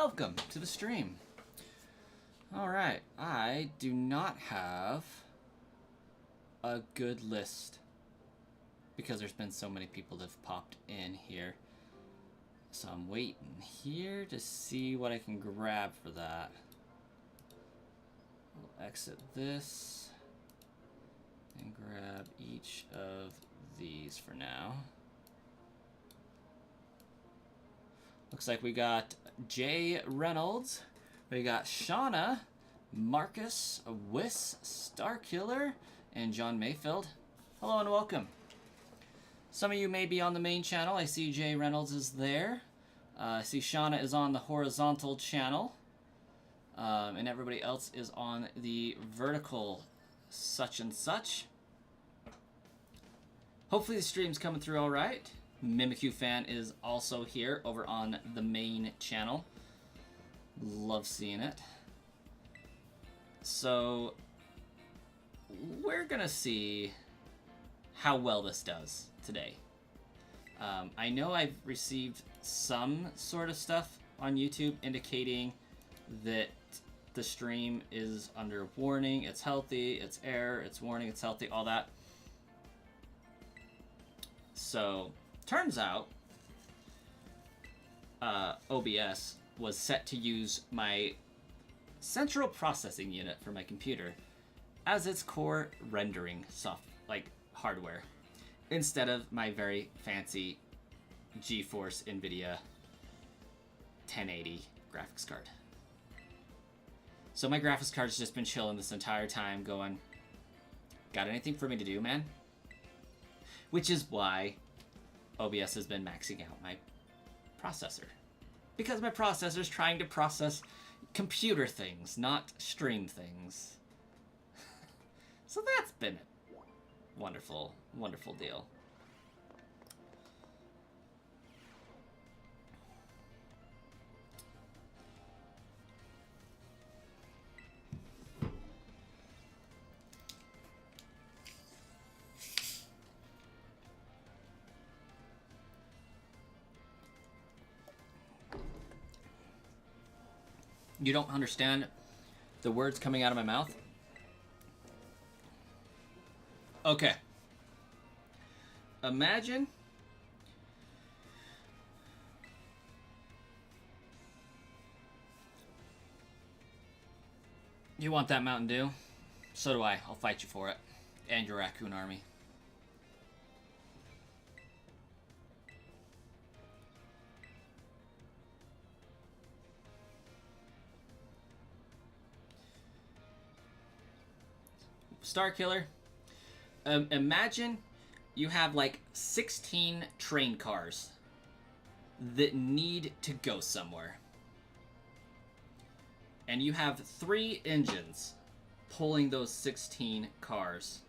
welcome to the stream. Alright, I do not have a good list because there's been so many people that have popped in here. So I'm waiting here to see what I can grab for that. We'll exit this and grab each of these for now. Looks like we got Jay Reynolds, we got Shauna, Marcus, Wiss, Starkiller, and John Mayfield. Hello and welcome. Some of you may be on the main channel. I see Jay Reynolds is there. I see Shauna is on the horizontal channel. And everybody else is on the vertical such and such. Hopefully the stream's coming through all right. Mimikyu fan is also here over on the main channel. Love seeing it. So we're gonna see how well this does today. I know I've received some sort of stuff on YouTube indicating that the stream is under warning, it's healthy, it's error, it's warning, it's healthy, all that. So turns out OBS was set to use my central processing unit for my computer as its core rendering hardware, instead of my very fancy GeForce NVIDIA 1080 graphics card. So my graphics card's just been chilling this entire time going, got anything for me to do, man? Which is why OBS has been maxing out my processor. Because my processor's trying to process computer things, not stream things. So that's been a wonderful, wonderful deal. You don't understand the words coming out of my mouth? Okay. Imagine you want that Mountain Dew? So do I. I'll fight you for it. And your raccoon army. Starkiller, imagine you have like 16 train cars that need to go somewhere. And you have 3 engines pulling those 16 cars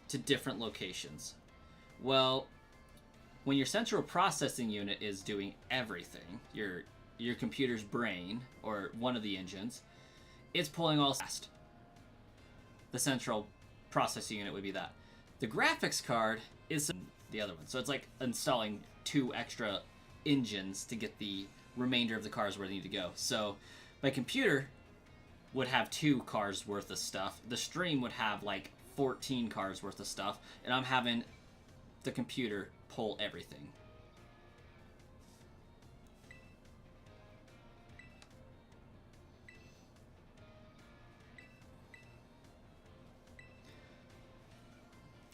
to different locations. Well, when your central processing unit is doing everything, your computer's brain, or one of the engines, it's pulling all fast. The central processing unit would be that. The graphics card is the other one. So it's like installing 2 extra engines to get the remainder of the cars where they need to go. So my computer would have 2 cars worth of stuff. The stream would have like 14 cars worth of stuff. And I'm having the computer pull everything.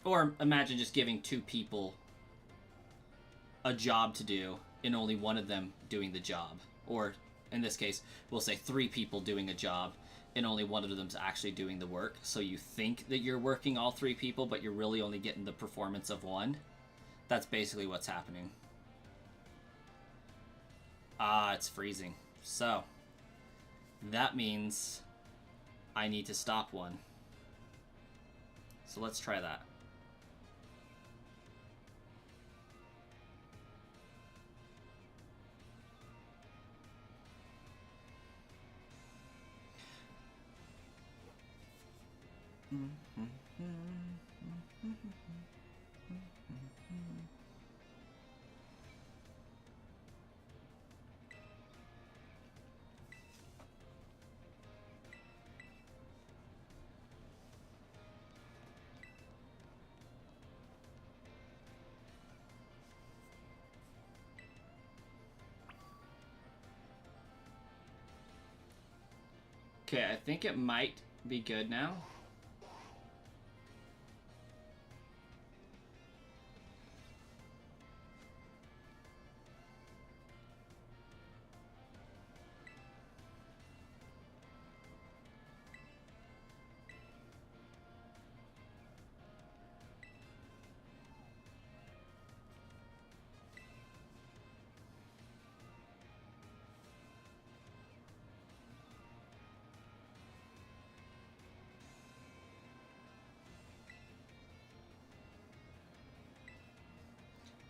Or imagine just giving 2 people a job to do and only one of them doing the job. Or in this case, we'll say 3 people doing a job and only one of them's actually doing the work. So you think that you're working all 3 people, but you're really only getting the performance of one. That's basically what's happening. Ah, it's freezing. So that means I need to stop one. So let's try that. Okay, I think it might be good now.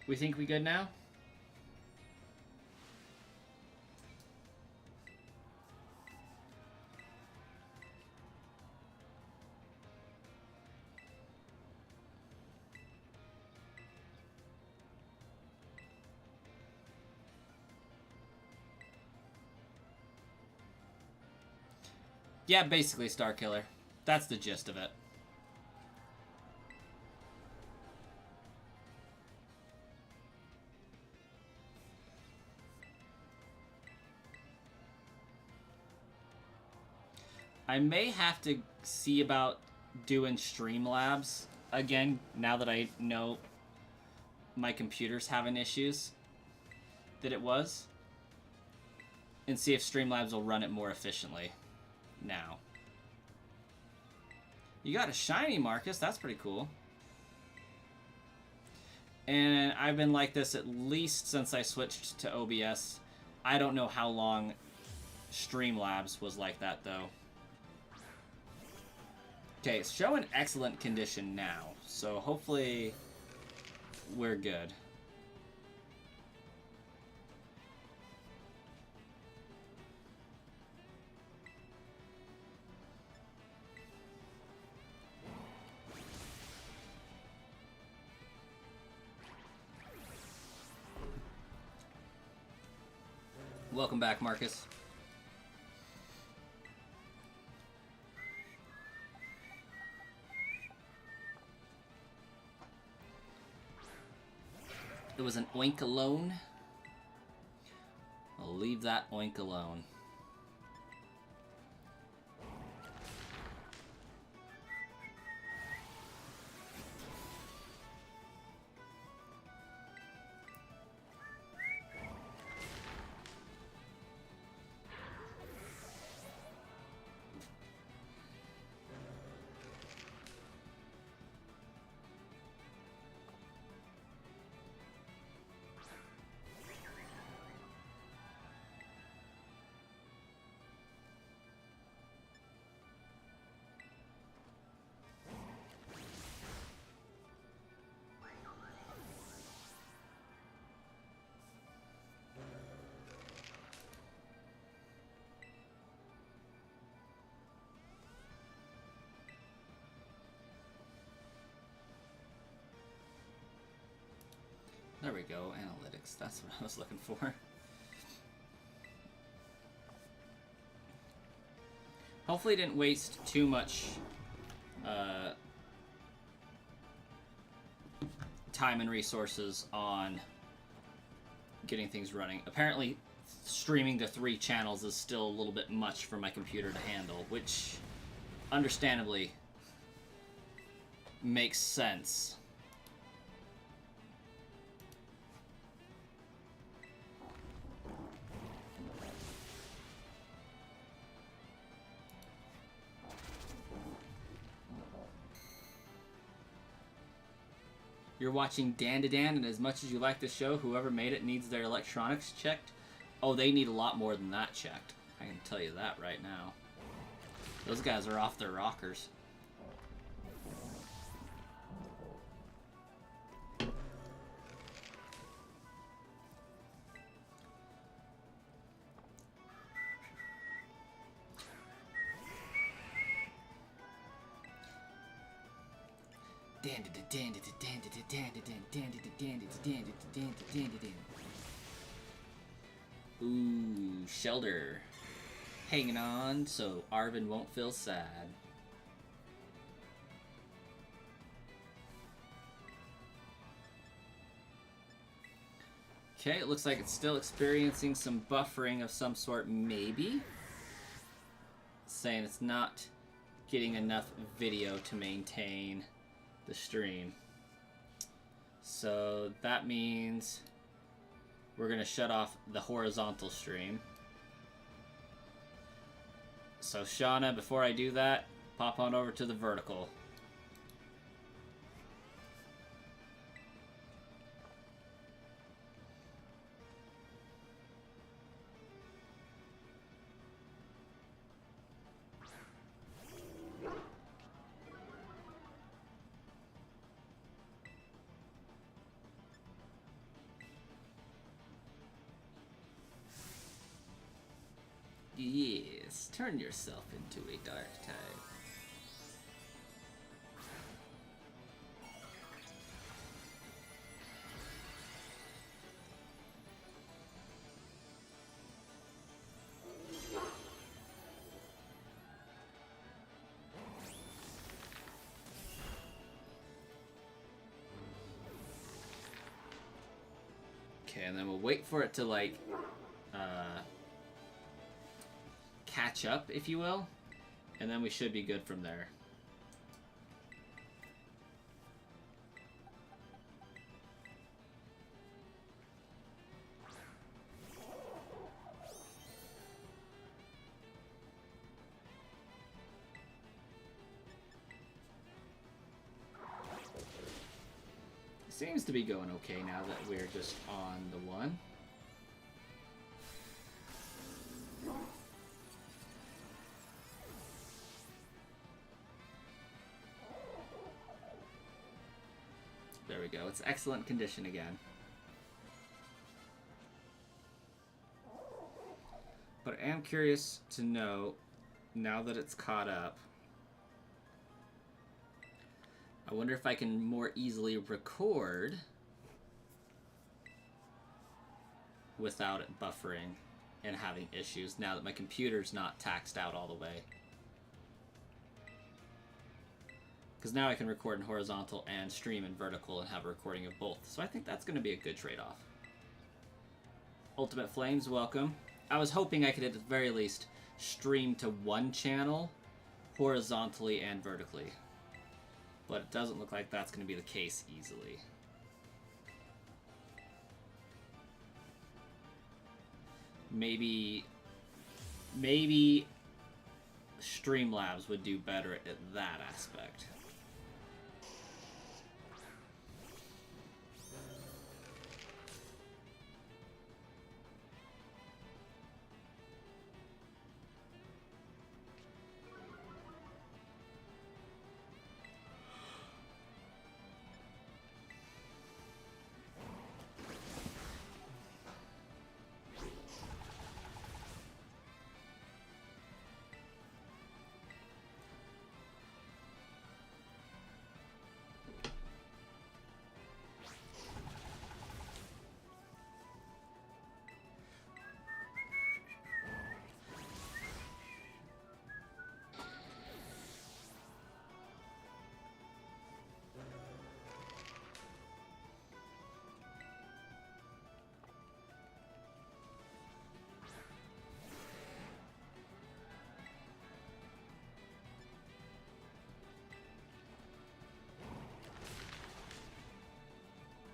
We think we good now? Yeah, basically Star Killer. That's the gist of it. I may have to see about doing Streamlabs again now that I know my computer's having issues that it was, and see if Streamlabs will run it more efficiently now. You got a shiny, Marcus. That's pretty cool. And I've been like this at least since I switched to OBS. I don't know how long Streamlabs was like that, though. Okay, it's showing excellent condition now, so hopefully we're good. Welcome back, Marcus. It was an oink alone. I'll leave that oink alone. There we go, analytics. That's what I was looking for. Hopefully didn't waste too much time and resources on getting things running. Apparently, streaming to 3 channels is still a little bit much for my computer to handle, which understandably makes sense. You're watching Dan to Dan, and as much as you like the show, whoever made it needs their electronics checked. Oh, they need a lot more than that checked. I can tell you that right now. Those guys are off their rockers. Ooh, Shelter. Hanging on so Arvin won't feel sad. Okay, it looks like it's still experiencing some buffering of some sort, maybe. saying it's not getting enough video to maintain the stream. So that means we're going to shut off the horizontal stream. So Shauna, before I do that, pop on over to the vertical. Yes, turn yourself into a dark type. Okay, and then we'll wait for it to like catch up, if you will, and then we should be good from there. Seems to be going okay now that we're just on the one. There we go. It's excellent condition again. But I am curious to know, now that it's caught up, I wonder if I can more easily record without it buffering and having issues now that my computer's not taxed out all the way. Because now I can record in horizontal and stream in vertical and have a recording of both. So I think that's going to be a good trade-off. Ultimate Flames, welcome. I was hoping I could at the very least stream to one channel horizontally and vertically. But it doesn't look like that's going to be the case easily. Maybe Streamlabs would do better at that aspect.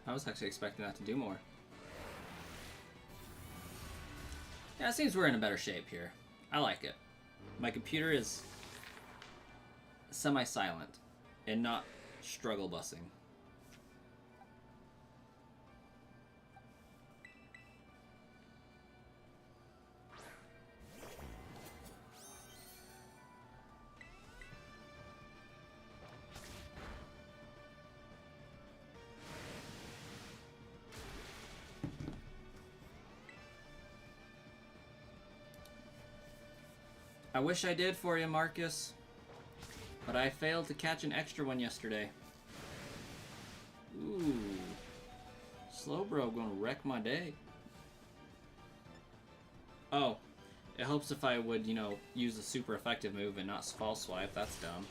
I was actually expecting that to do more. Yeah, it seems we're in a better shape here. I like it. My computer is semi-silent and not struggle busing. I wish I did for you, Marcus, but I failed to catch an extra one yesterday. Ooh. Slowbro gonna wreck my day. Oh, it helps if I would, you know, use a super effective move and not false swipe. That's dumb.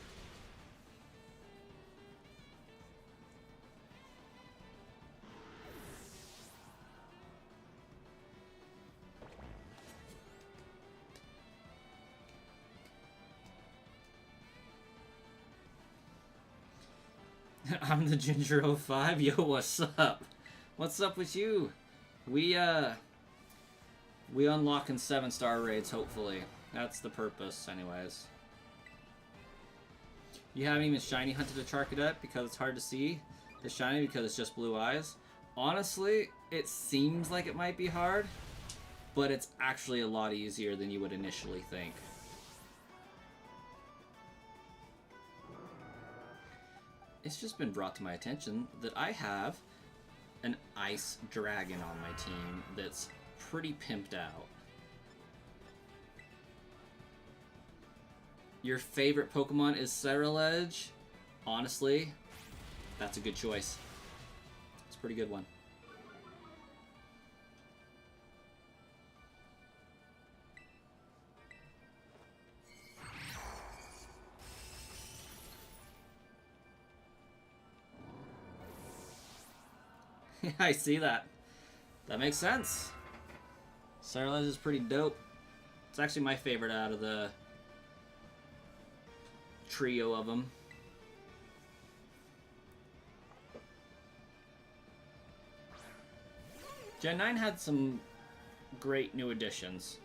I'm the Ginger05. Yo, what's up? What's up with you? We unlocking 7-star raids, hopefully. That's the purpose, anyways. You haven't even shiny hunted a Charcadet because it's hard to see the shiny because it's just blue eyes. Honestly, it seems like it might be hard, but it's actually a lot easier than you would initially think. It's just been brought to my attention that I have an ice dragon on my team that's pretty pimped out. Your favorite Pokemon is Cerulege? Honestly, that's a good choice. It's a pretty good one. I see that. That makes sense. Cerulege is pretty dope. It's actually my favorite out of the trio of them. Gen 9 had some great new additions.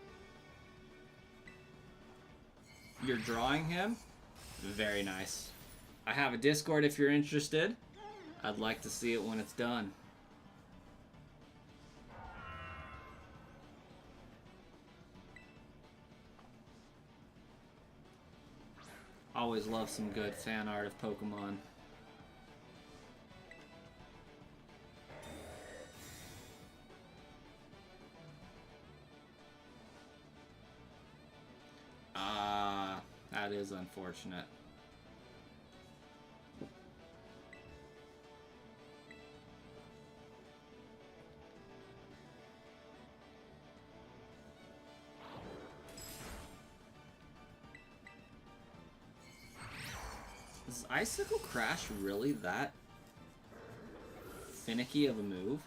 You're drawing him? Very nice. I have a Discord if you're interested. I'd like to see it when it's done. Always love some good fan art of Pokemon. That is unfortunate. Is Icicle Crash really that finicky of a move?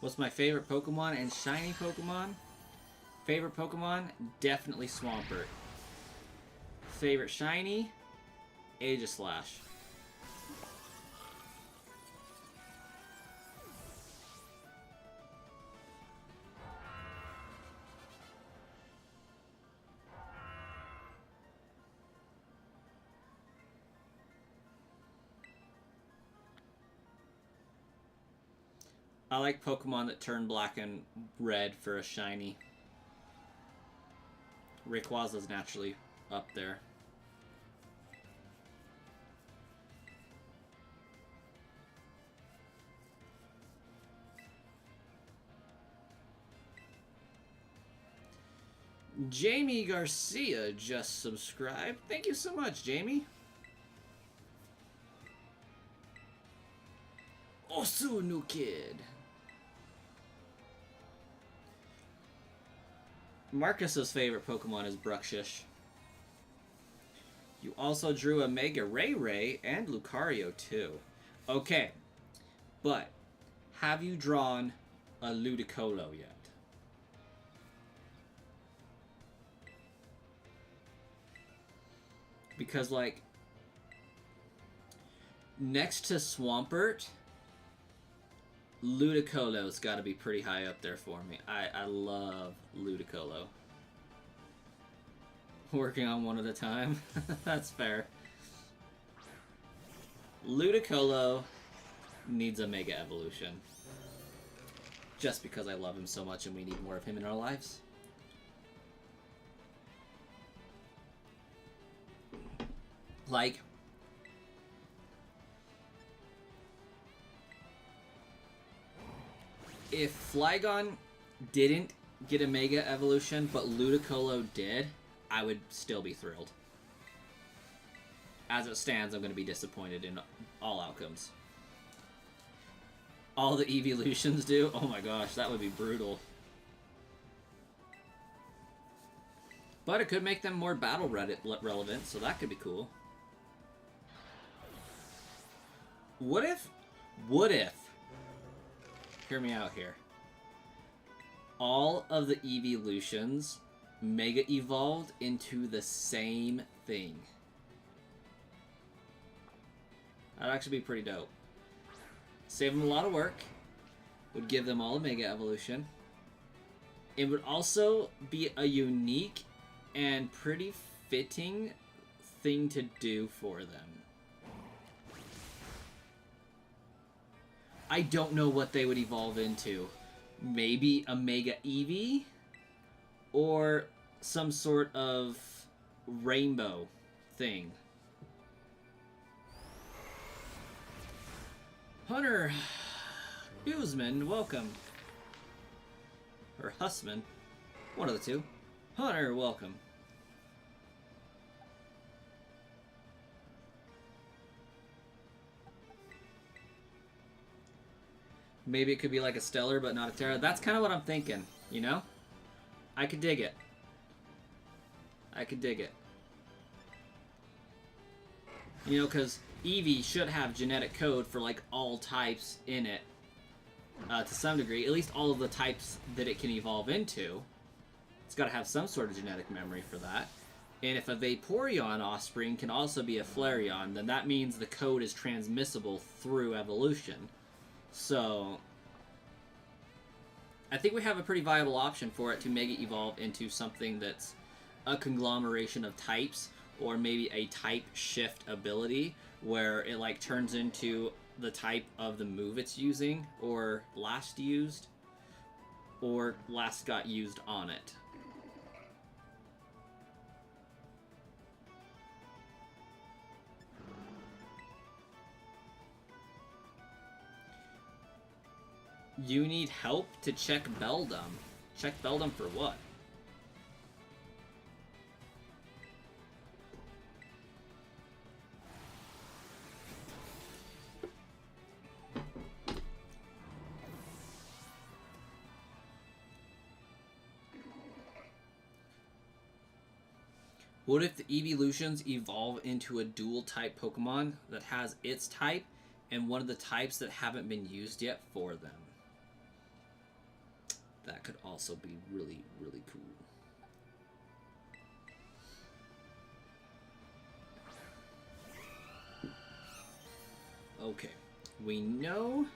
What's my favorite Pokemon and shiny Pokemon? Favorite Pokemon? Definitely Swampert. Favorite shiny? Aegislash. I like Pokemon that turn black and red for a shiny. Rayquaza's naturally up there. Jamie Garcia just subscribed. Thank you so much, Jamie. Osunu Kid. Marcus's favorite Pokemon is Bruxish. You also drew a Mega Ray and Lucario too. Okay, but have you drawn a Ludicolo yet? Because, like, next to Swampert, Ludicolo's got to be pretty high up there for me. I love Ludicolo. Working on one at a time. That's fair. Ludicolo needs a Mega Evolution. Just because I love him so much and we need more of him in our lives. Like, if Flygon didn't get a Mega Evolution, but Ludicolo did, I would still be thrilled. As it stands, I'm going to be disappointed in all outcomes. All the evolutions do? Oh my gosh, that would be brutal. But it could make them more battle relevant, so that could be cool. What if, hear me out here, all of the evolutions mega evolved into the same thing? That'd actually be pretty dope. Save them a lot of work. Would give them all a mega evolution. It would also be a unique and pretty fitting thing to do for them. I don't know what they would evolve into. Maybe a Mega Eevee? Or some sort of rainbow thing. Hunter Huseman, welcome. Or Hussman. One of the two. Hunter, welcome. Maybe it could be like a Stellar, but not a Terra. That's kind of what I'm thinking, you know? I could dig it. I could dig it. You know, because Eevee should have genetic code for, like, all types in it. To some degree. At least all of the types that it can evolve into. It's got to have some sort of genetic memory for that. And if a Vaporeon offspring can also be a Flareon, then that means the code is transmissible through evolution. So, I think we have a pretty viable option for it to Mega Evolve into something that's a conglomeration of types, or maybe a type shift ability, where it like turns into the type of the move it's using, or last used, or last got used on it. You need help to check Beldum. Check Beldum for what? What if the evolutions evolve into a dual type Pokemon that has its type and one of the types that haven't been used yet for them? That could also be really, really cool. Okay, we know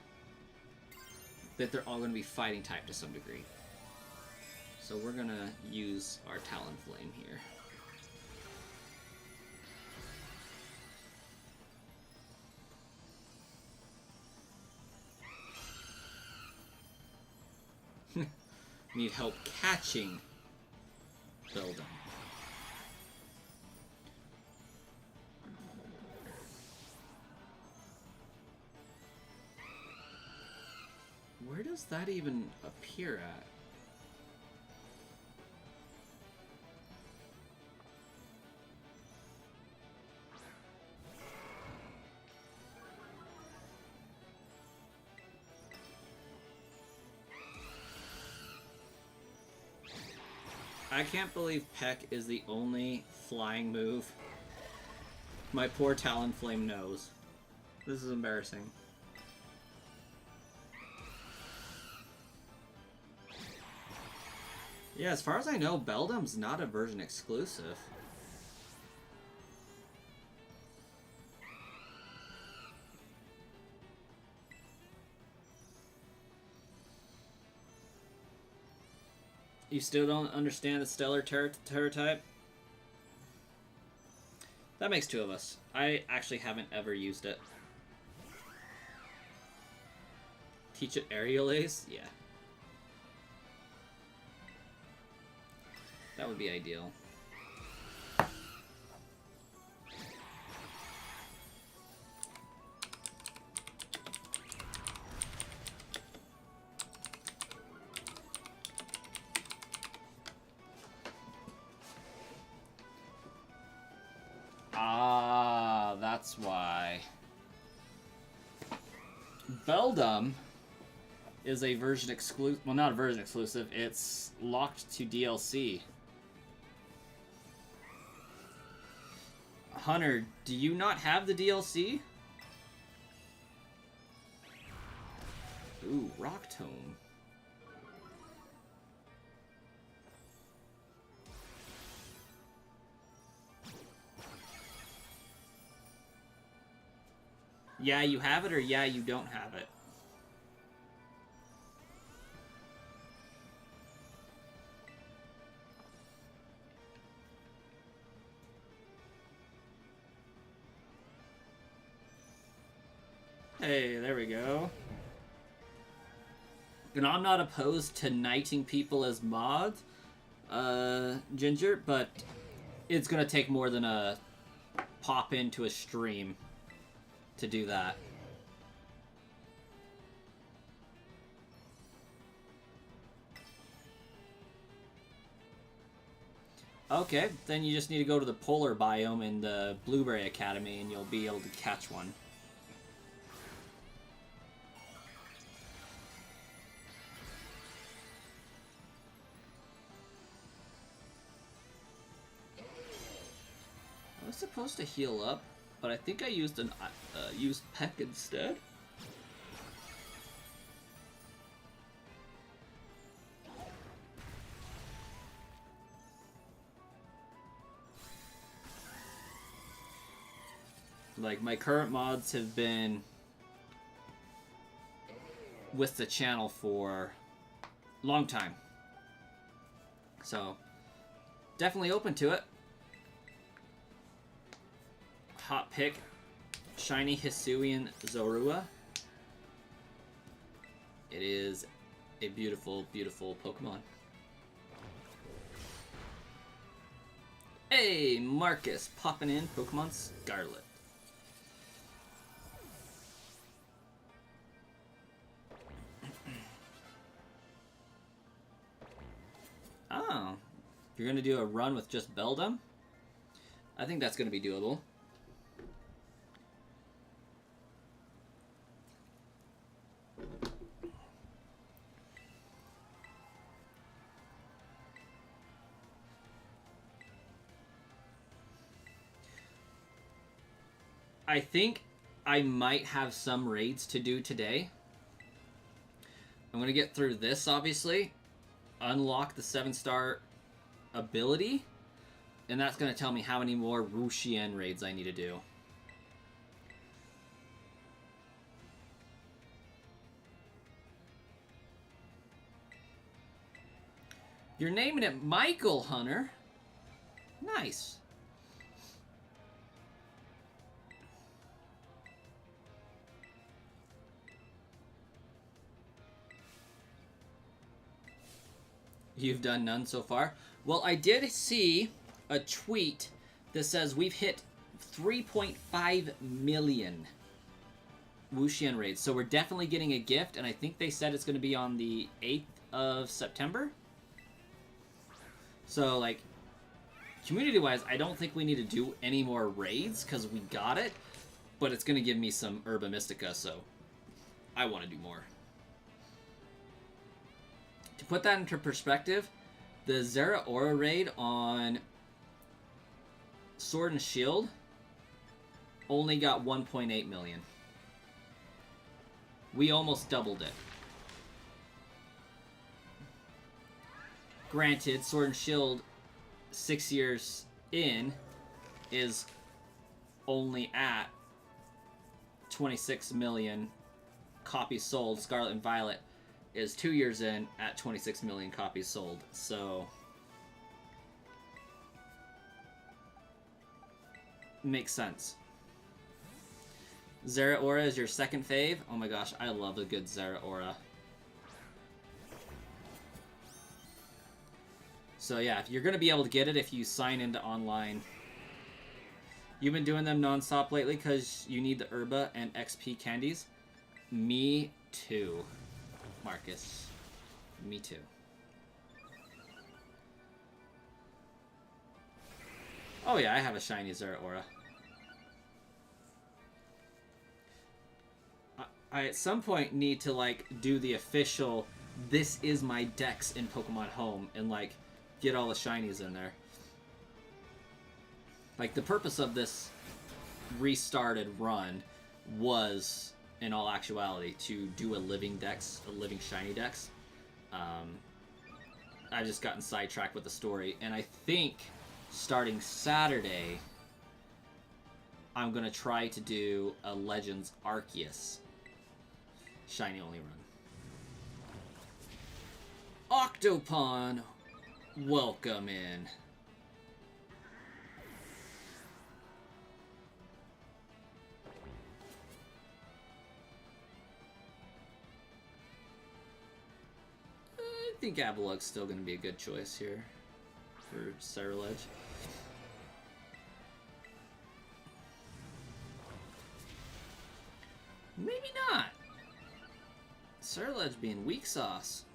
that they're all going to be fighting type to some degree. So we're going to use our Talonflame here. Need help catching Beldum. Where does that even appear at? I can't believe Peck is the only flying move my poor Talonflame knows. This is embarrassing. Yeah, as far as I know, Beldum's not a version exclusive. You still don't understand the Stellar Terra type? That makes two of us. I actually haven't ever used it. Teach it Aerial Ace? Yeah. That would be ideal. That's why. Beldum is a version exclusive. Well, not a version exclusive. It's locked to DLC. Hunter, do you not have the DLC? Ooh, Rock Tome. Yeah, you have it, or yeah, you don't have it. Hey, there we go. And I'm not opposed to knighting people as mods, Ginger, but it's gonna take more than a pop into a stream to do that. Okay, then you just need to go to the polar biome in the Blueberry Academy and you'll be able to catch one. I was supposed to heal up, but I think I used used Peck instead. Like, my current mods have been with the channel for a long time. So, definitely open to it. Hot pick, Shiny Hisuian Zorua. It is a beautiful, beautiful Pokemon. Hey, Marcus, popping in Pokemon Scarlet. Oh, you're going to do a run with just Beldum? I think that's going to be doable. I think I might have some raids to do today. I'm going to get through this, obviously. Unlock the 7-star ability. And that's going to tell me how many more Wo-Chien raids I need to do. You're naming it Michael, Hunter. Nice. You've done none so far? Well, I did see a tweet that says we've hit 3.5 million Wo-Chien raids. So we're definitely getting a gift, and I think they said it's going to be on the 8th of September. So, like, community-wise, I don't think we need to do any more raids, because we got it. But it's going to give me some Herba Mystica, so I want to do more. To put that into perspective, the Zeraora raid on Sword and Shield only got 1.8 million. We almost doubled it. Granted, Sword and Shield 6 years in is only at 26 million copies sold. Scarlet and Violet is 2 years in at 26 million copies sold. So makes sense. Zeraora is your second fave? Oh my gosh, I love a good Zeraora. So yeah, you're going to be able to get it if you sign into online. You've been doing them non-stop lately because you need the Herba and XP candies? Me too, Marcus. Me too. Oh yeah, I have a shiny Zeraora. I at some point need to like do the official this is my Dex in Pokemon Home and like get all the shinies in there. Like the purpose of this restarted run was in all actuality to do a living Dex, a living shiny Dex. I've just gotten sidetracked with the story, and I think starting Saturday I'm gonna try to do a Legends Arceus shiny only run. Octopon, welcome in. I think Avalug's still going to be a good choice here for Ceruledge. Maybe not. Ceruledge being weak sauce.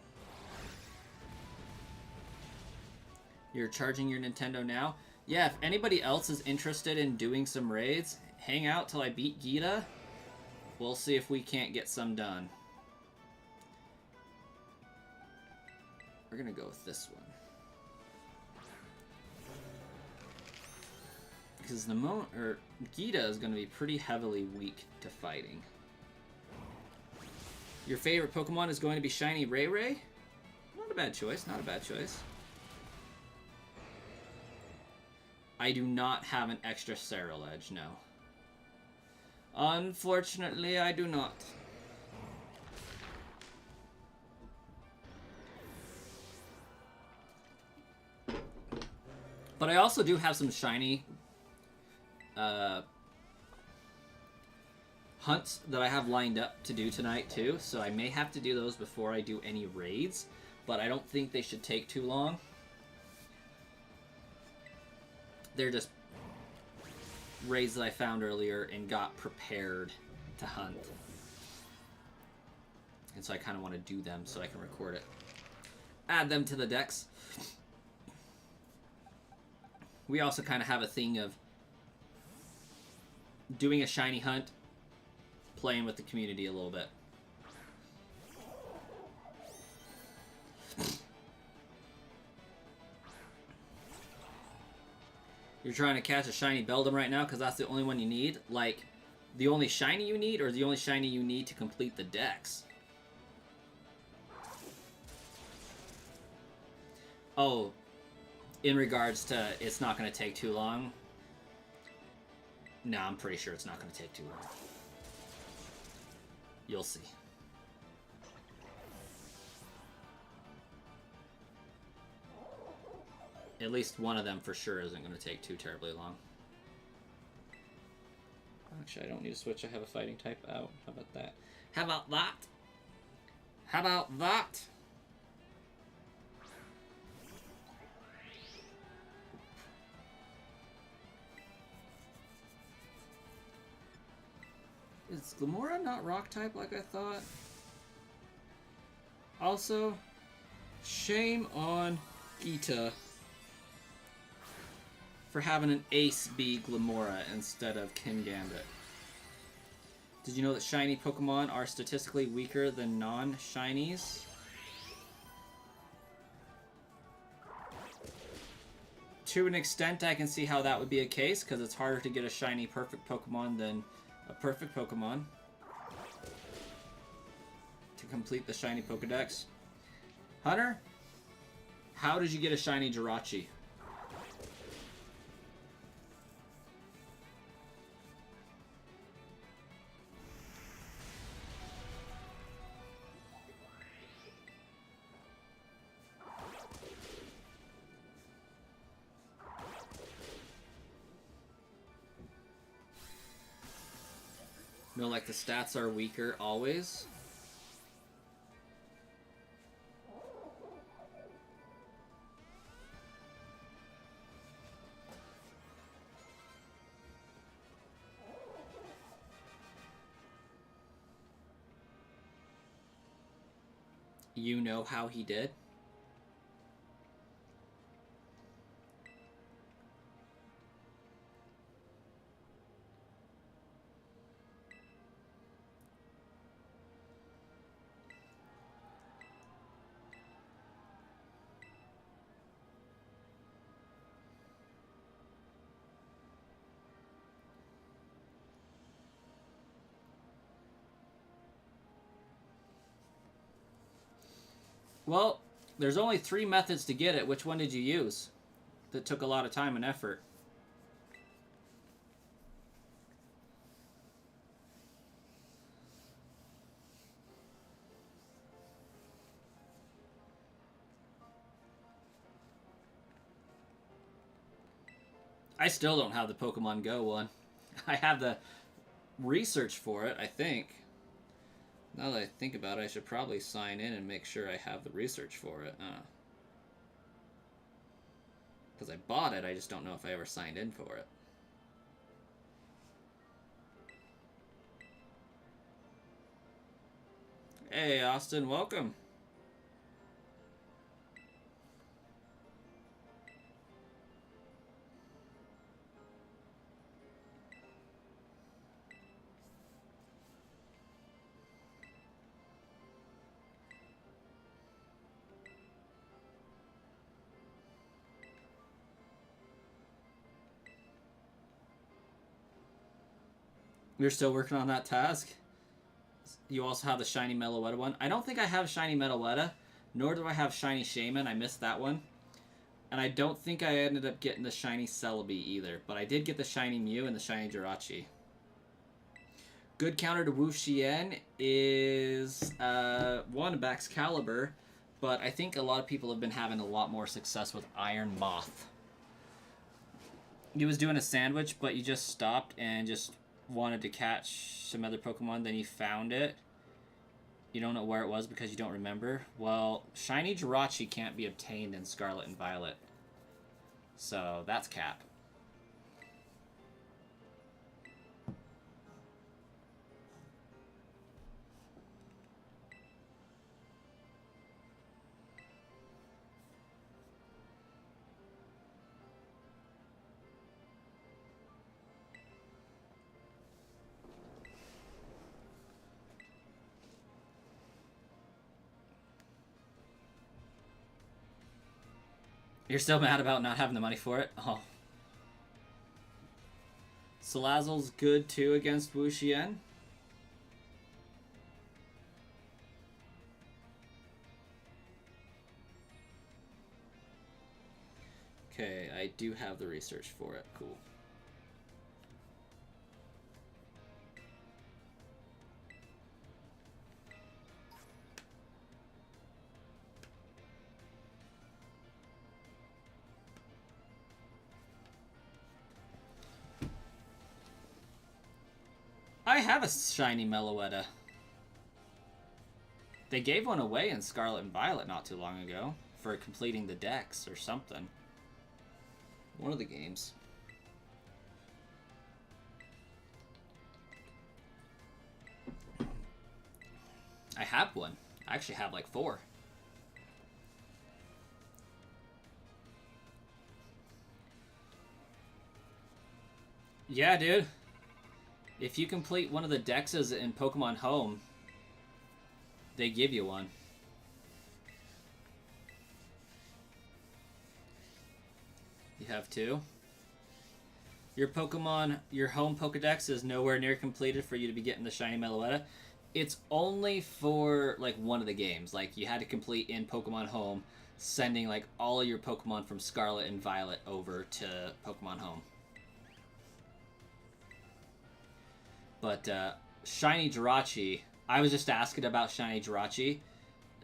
You're charging your Nintendo now? Yeah, if anybody else is interested in doing some raids, hang out till I beat Gita. We'll see if we can't get some done. We're gonna go with this one. Because Gita is gonna be pretty heavily weak to fighting. Your favorite Pokemon is going to be Shiny Ray Ray? Not a bad choice, not a bad choice. I do not have an extra Ceruledge, no. Unfortunately, I do not. But I also do have some shiny hunts that I have lined up to do tonight too, so I may have to do those before I do any raids, but I don't think they should take too long. They're just raids that I found earlier and got prepared to hunt. And so I kind of want to do them so I can record it. Add them to the decks. We also kind of have a thing of doing a shiny hunt, playing with the community a little bit. You're trying to catch a shiny Beldum right now because that's the only one you need? Like, the only shiny you need, or the only shiny you need to complete the dex? Oh, in regards to it's not going to take too long? No, I'm pretty sure it's not going to take too long. You'll see. At least one of them for sure isn't going to take too terribly long. Actually, I don't need to switch. I have a fighting type out. How about that? How about that? How about that? Is Glamora not rock type like I thought? Also, shame on Gita for having an ace be Glamora instead of Kingambit. Did you know that shiny Pokemon are statistically weaker than non-shinies? To an extent, I can see how that would be a case, because it's harder to get a shiny perfect Pokemon than a perfect Pokemon to complete the shiny Pokedex. Hunter, how did you get a shiny Jirachi? No, like the stats are weaker always. You know how he did? Well, there's only 3 methods to get it. Which one did you use? That took a lot of time and effort. I still don't have the Pokemon Go one. I have the research for it, I think. Now that I think about it, I should probably sign in and make sure I have the research for it. Because I bought it, I just don't know if I ever signed in for it. Hey, Austin, welcome. You're still working on that task? You also have the Shiny Meloetta one. I don't think I have Shiny Meloetta, nor do I have Shiny Shaman. I missed that one. And I don't think I ended up getting the Shiny Celebi either, but I did get the Shiny Mew and the Shiny Jirachi. Good counter to Wo-Chien is, one, Baxcalibur, but I think a lot of people have been having a lot more success with Iron Moth. He was doing a sandwich, but you just stopped and just wanted to catch some other Pokemon, then you found it. You don't know where it was because you don't remember. Well, Shiny Jirachi can't be obtained in Scarlet and Violet. So, that's cap. You're still mad about not having the money for it? Oh. Salazzle's good too against Wo-Chien. Okay, I do have the research for it. Cool. I have a Shiny Meloetta. They gave one away in Scarlet and Violet not too long ago for completing the Dex or something. One of the games. I have one. I actually have like 4. Yeah, dude. If you complete one of the Dexes in Pokemon Home, they give you one. You have 2. Your Pokemon, your home Pokedex is nowhere near completed for you to be getting the Shiny Meloetta. It's only for, like, one of the games. Like, you had to complete in Pokemon Home, sending, like, all of your Pokemon from Scarlet and Violet over to Pokemon Home. But, Shiny Jirachi, I was just asking about Shiny Jirachi,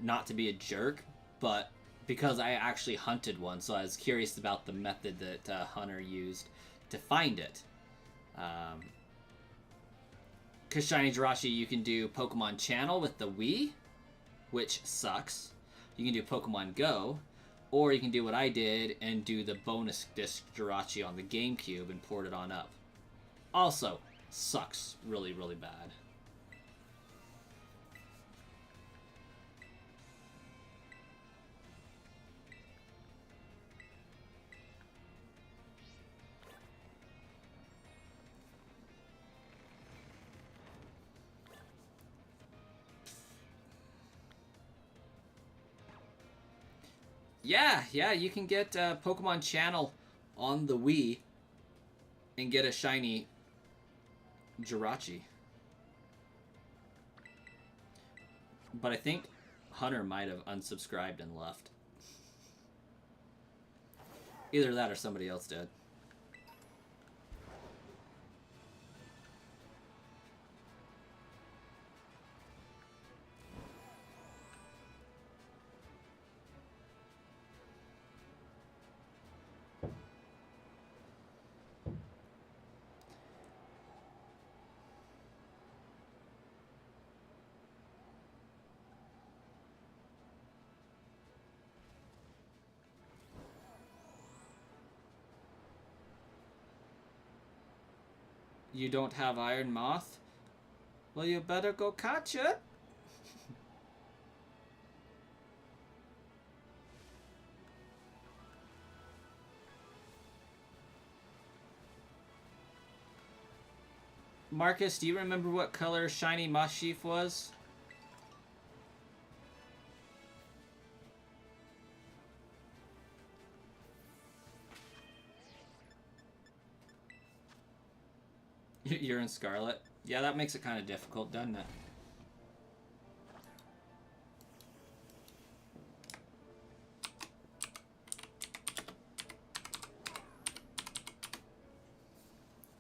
not to be a jerk, but because I actually hunted one, so I was curious about the method that Hunter used to find it. Because Shiny Jirachi, you can do Pokemon Channel with the Wii, which sucks. You can do Pokemon Go, or you can do what I did and do the bonus disc Jirachi on the GameCube and port it on up. Also, sucks really, really bad. Yeah, you can get Pokemon Channel on the Wii and get a Shiny Jirachi. But I think Hunter might have unsubscribed and left. Either that or somebody else did. You don't have Iron Moth? Well, you better go catch it. Marcus, do you remember what color Shiny Mashif was? You're in Scarlet? Yeah, that makes it kind of difficult, doesn't it?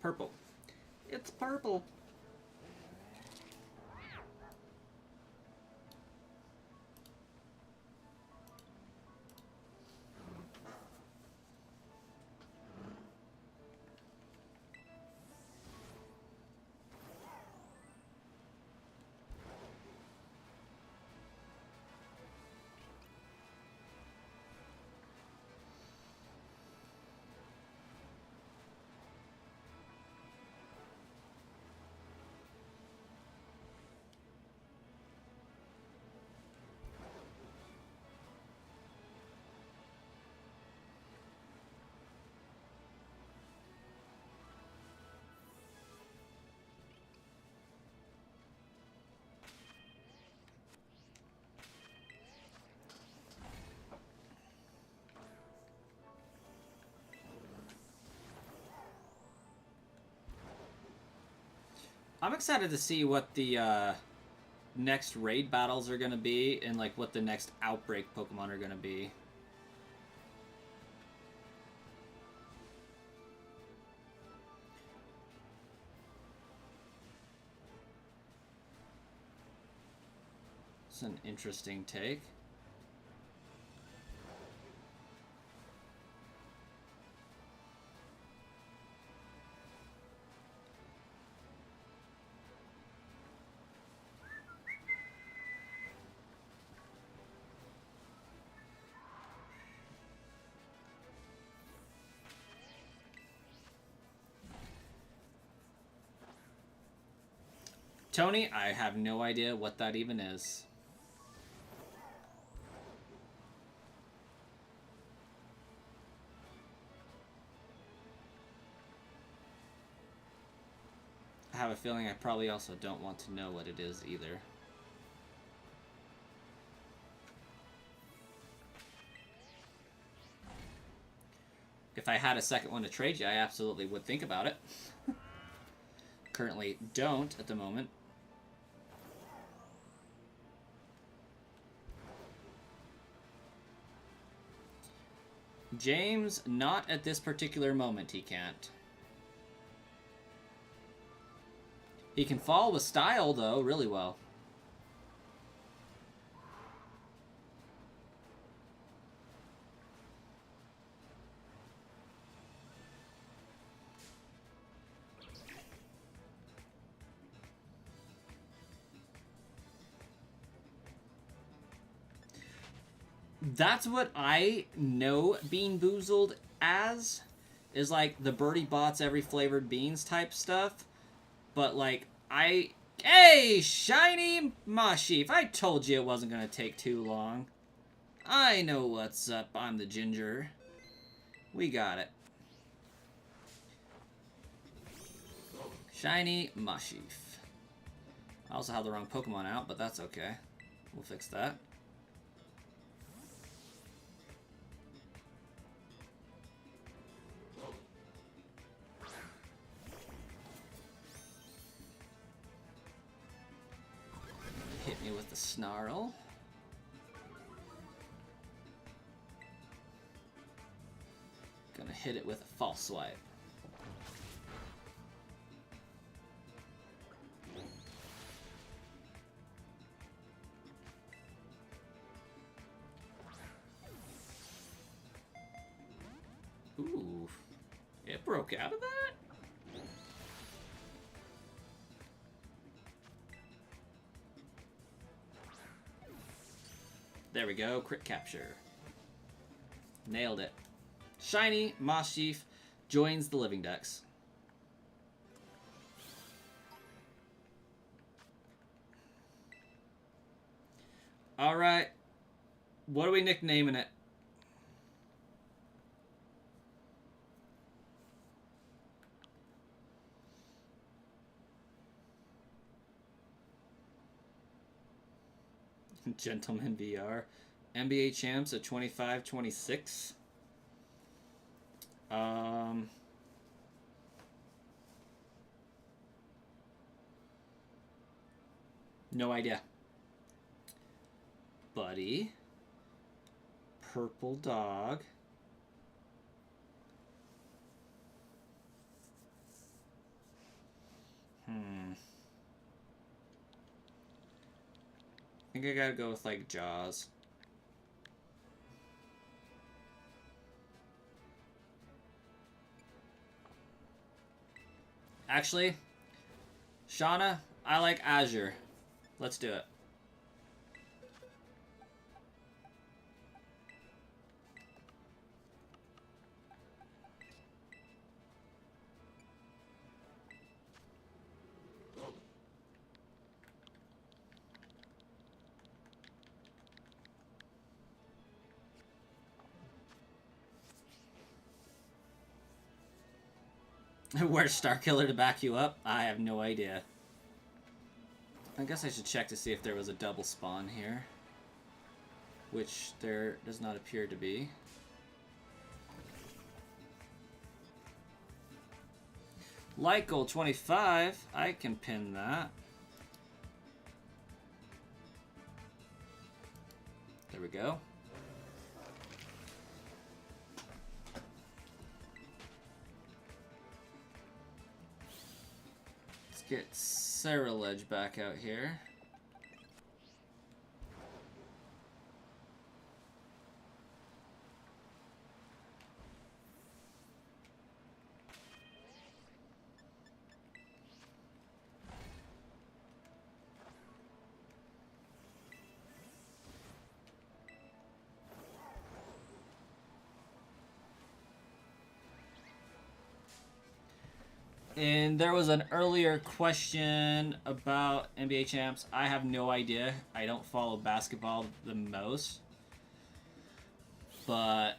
Purple. It's purple. I'm excited to see what the next raid battles are going to be and like what the next outbreak Pokemon are going to be. It's an interesting take. Tony, I have no idea what that even is. I have a feeling I probably also don't want to know what it is either. If I had a second one to trade you, I absolutely would think about it. Currently don't at the moment. James, not at this particular moment he can't. He can fall with style, though, really well. That's what I know Bean Boozled as, is like the Birdie Bots every flavored beans type stuff. But like, hey, Shiny Mashif, I told you it wasn't going to take too long. I know what's up, I'm the ginger. We got it. Shiny Mashif. I also have the wrong Pokemon out, but that's okay. We'll fix that. Hit me with the Snarl. Gonna hit it with a false swipe. Ooh, it broke out of that? There we go, crit capture. Nailed it. Shiny Moss Chief joins the Living Dex. Alright. What are we nicknaming it? Gentleman VR. NBA champs at 25-26. No idea. Buddy. Purple dog. I think I gotta go with, like, Jaws. Actually, Shauna, I like Azure. Let's do it. Where's Starkiller to back you up? I have no idea. I guess I should check to see if there was a double spawn here. Which there does not appear to be. Light goal 25. I can pin that. There we go. Get Sarah Ledge back out here. And there was an earlier question about NBA champs. I have no idea. I don't follow basketball the most. But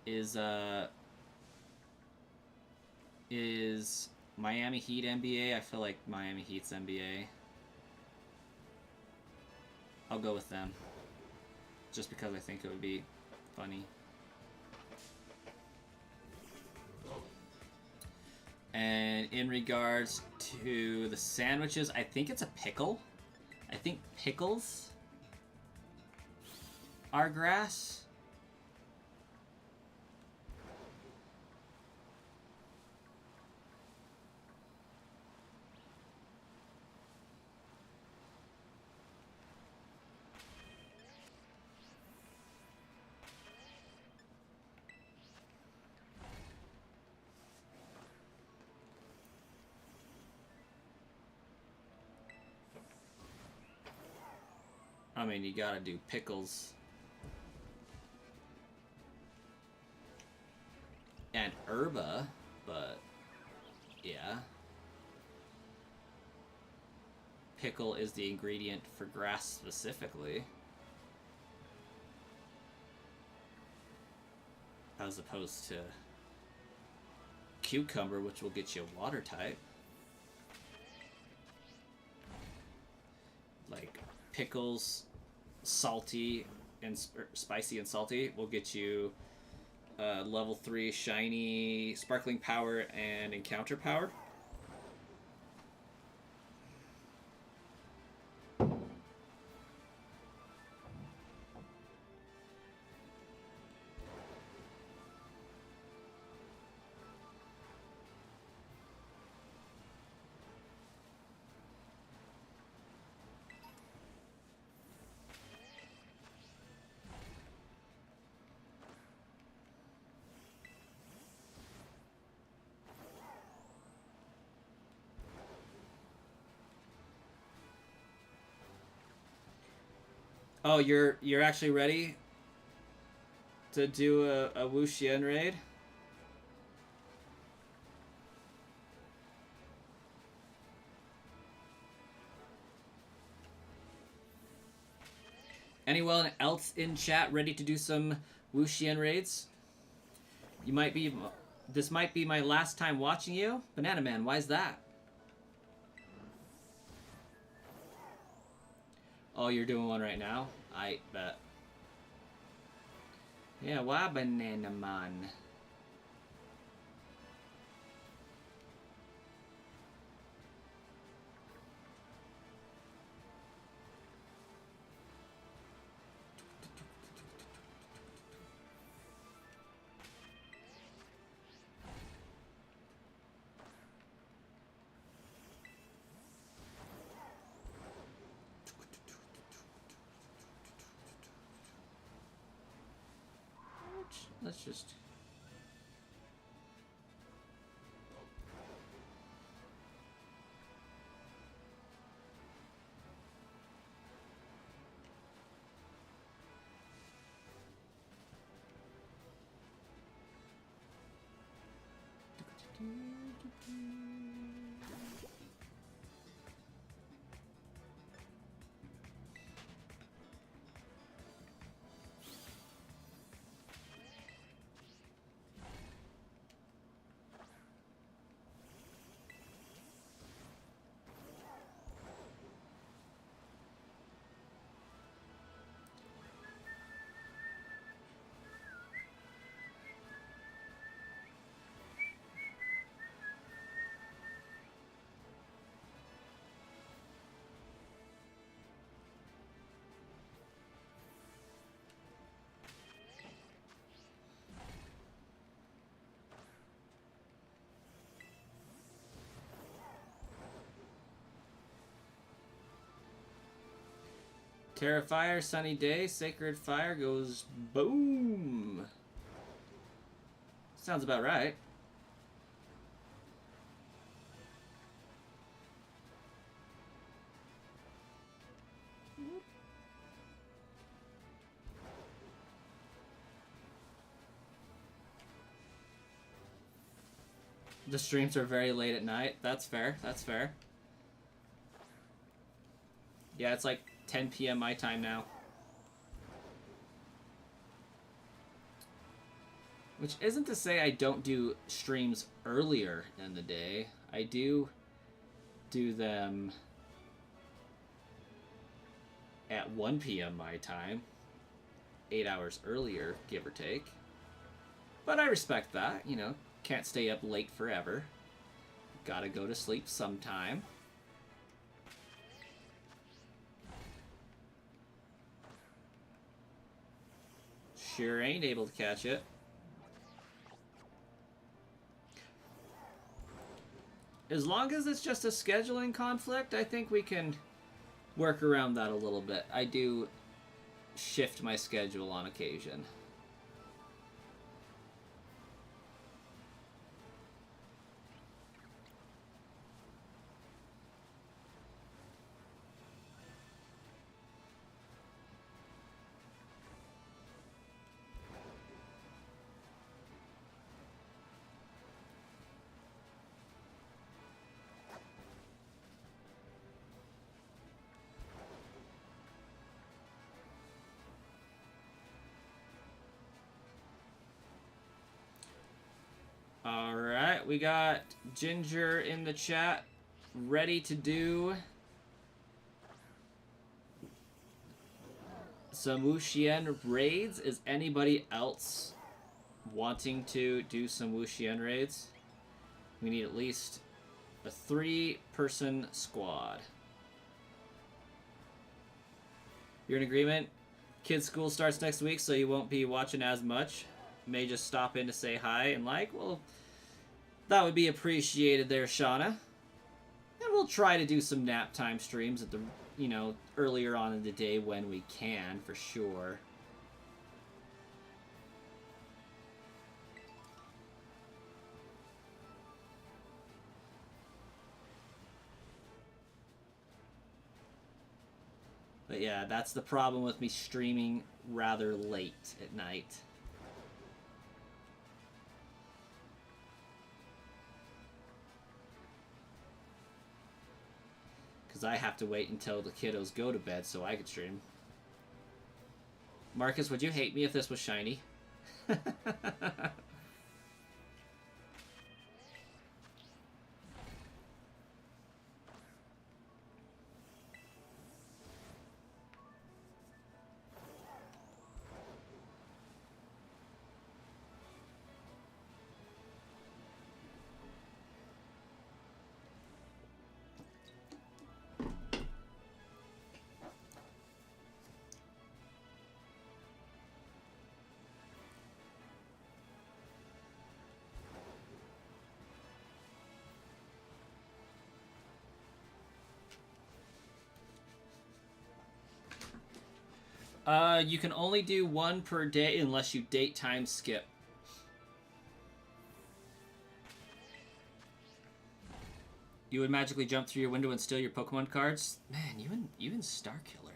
is Miami Heat NBA? I feel like Miami Heat's NBA. I'll go with them. Just because I think it would be funny. And in regards to the sandwiches, I think it's a pickle. I think pickles are grass. I mean, you gotta do pickles. And herba, but yeah. Pickle is the ingredient for grass specifically. As opposed to cucumber, which will get you a water type. Like pickles, salty and spicy and salty will get you level 3 shiny, sparkling power, and encounter power. Oh, you're actually ready to do a Wo-Chien raid? Anyone else in chat ready to do some Wo-Chien raids? You might be... This might be my last time watching you. Banana Man, why is that? Oh, you're doing one right now? I bet. Yeah, why Banana Man? Let's just... Terrifier, Sunny Day, Sacred Fire goes boom. Sounds about right. The streams are very late at night. That's fair. That's fair. Yeah, it's like 10 p.m. my time now. Which isn't to say I don't do streams earlier in the day. I do them at 1 p.m. my time. 8 hours earlier, give or take. But I respect that, you know. Can't stay up late forever. Gotta go to sleep sometime. Sure ain't able to catch it. As long as it's just a scheduling conflict, I think we can work around that a little bit. I do shift my schedule on occasion. Alright, we got Ginger in the chat, ready to do some Wo-Chien raids. Is anybody else wanting to do some Wo-Chien raids? We need at least a 3-person squad. You're in agreement? Kids' school starts next week, so you won't be watching as much. May just stop in to say hi and like. Well, that would be appreciated there, Shauna. And we'll try to do some nap time streams at the, you know, earlier on in the day when we can, for sure. But yeah, that's the problem with me streaming rather late at night. Because I have to wait until the kiddos go to bed so I could stream. Marcus, would you hate me if this was shiny? You can only do one per day unless you date time skip. You would magically jump through your window and steal your Pokemon cards? Man, you and Starkiller.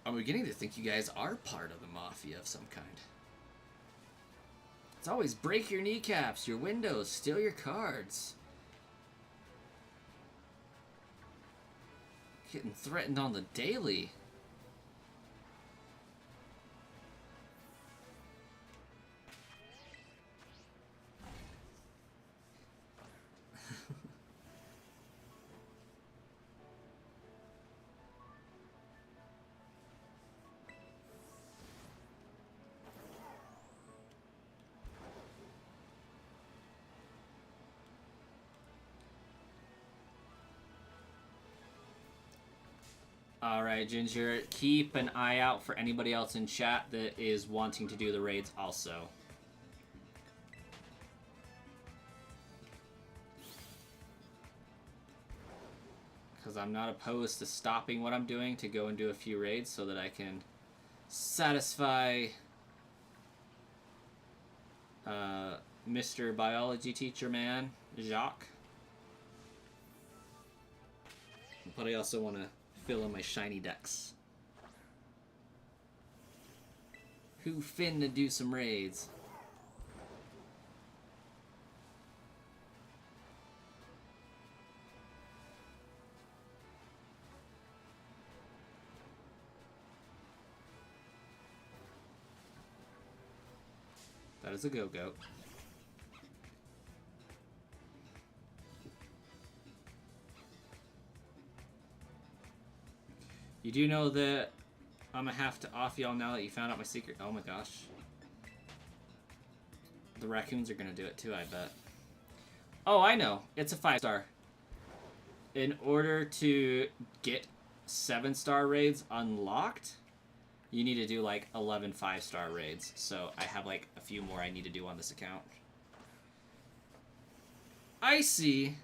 I'm beginning to think you guys are part of the Mafia of some kind. It's always break your kneecaps, your windows, steal your cards. Getting threatened on the daily. Alright, Ginger, keep an eye out for anybody else in chat that is wanting to do the raids also. Because I'm not opposed to stopping what I'm doing to go and do a few raids so that I can satisfy Mr. Biology Teacher Man, Jacques. But I also want to fill in my shiny decks. Who finna do some raids? That is a go-goat. You do know that I'm gonna have to off y'all now that you found out my secret. Oh my gosh. The raccoons are gonna do it too, I bet. Oh, I know. It's a 5-star. In order to get 7-star raids unlocked, you need to do like 11 5-star raids. So I have like a few more I need to do on this account. I see.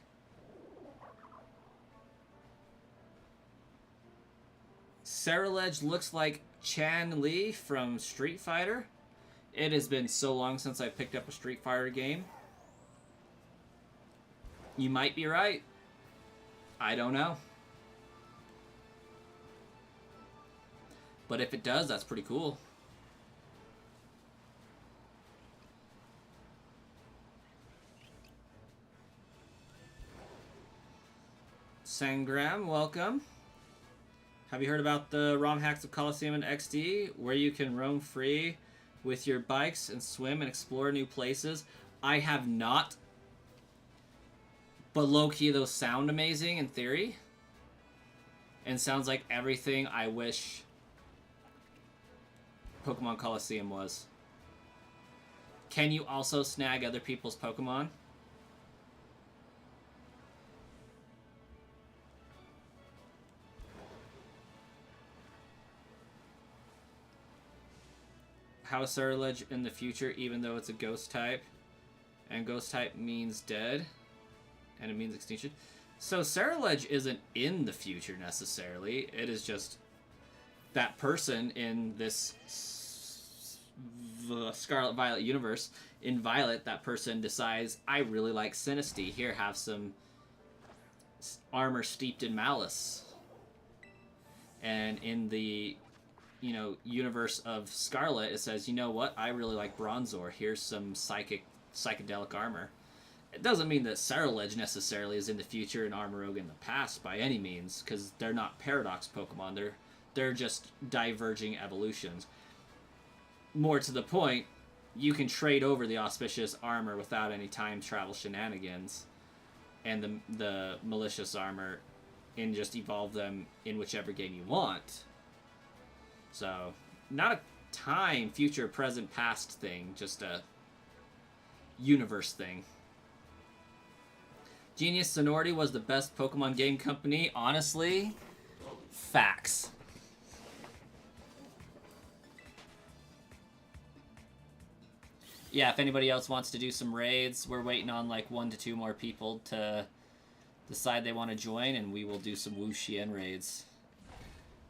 Ceruledge looks like Chan Li from Street Fighter. It has been so long since I picked up a Street Fighter game. You might be right. I don't know. But if it does, that's pretty cool. Sangram, welcome. Have you heard about the ROM hacks of Coliseum and XD, where you can roam free with your bikes and swim and explore new places? I have not. But low-key, those sound amazing in theory. And sounds like everything I wish Pokemon Coliseum was. Can you also snag other people's Pokemon? How is Ceruledge in the future, even though it's a ghost type? And ghost type means dead. And it means extinction. So Ceruledge isn't in the future necessarily. It is just that person in this Scarlet Violet universe. In Violet, that person decides, I really like Sinistea. Here, have some armor steeped in malice. And in the, universe of Scarlet, it says, you know what? I really like Bronzor. Here's some psychedelic armor. It doesn't mean that Cerulege necessarily is in the future and Armoroga in the past by any means, because they're not Paradox Pokemon. They're just diverging evolutions. More to the point, you can trade over the auspicious armor without any time travel shenanigans and the malicious armor and just evolve them in whichever game you want. So, not a time, future, present, past thing, just a universe thing. Genius Sonority was the best Pokemon game company. Honestly, facts. Yeah, if anybody else wants to do some raids, we're waiting on like 1 to 2 more people to decide they want to join, and we will do some Wo-Chien raids.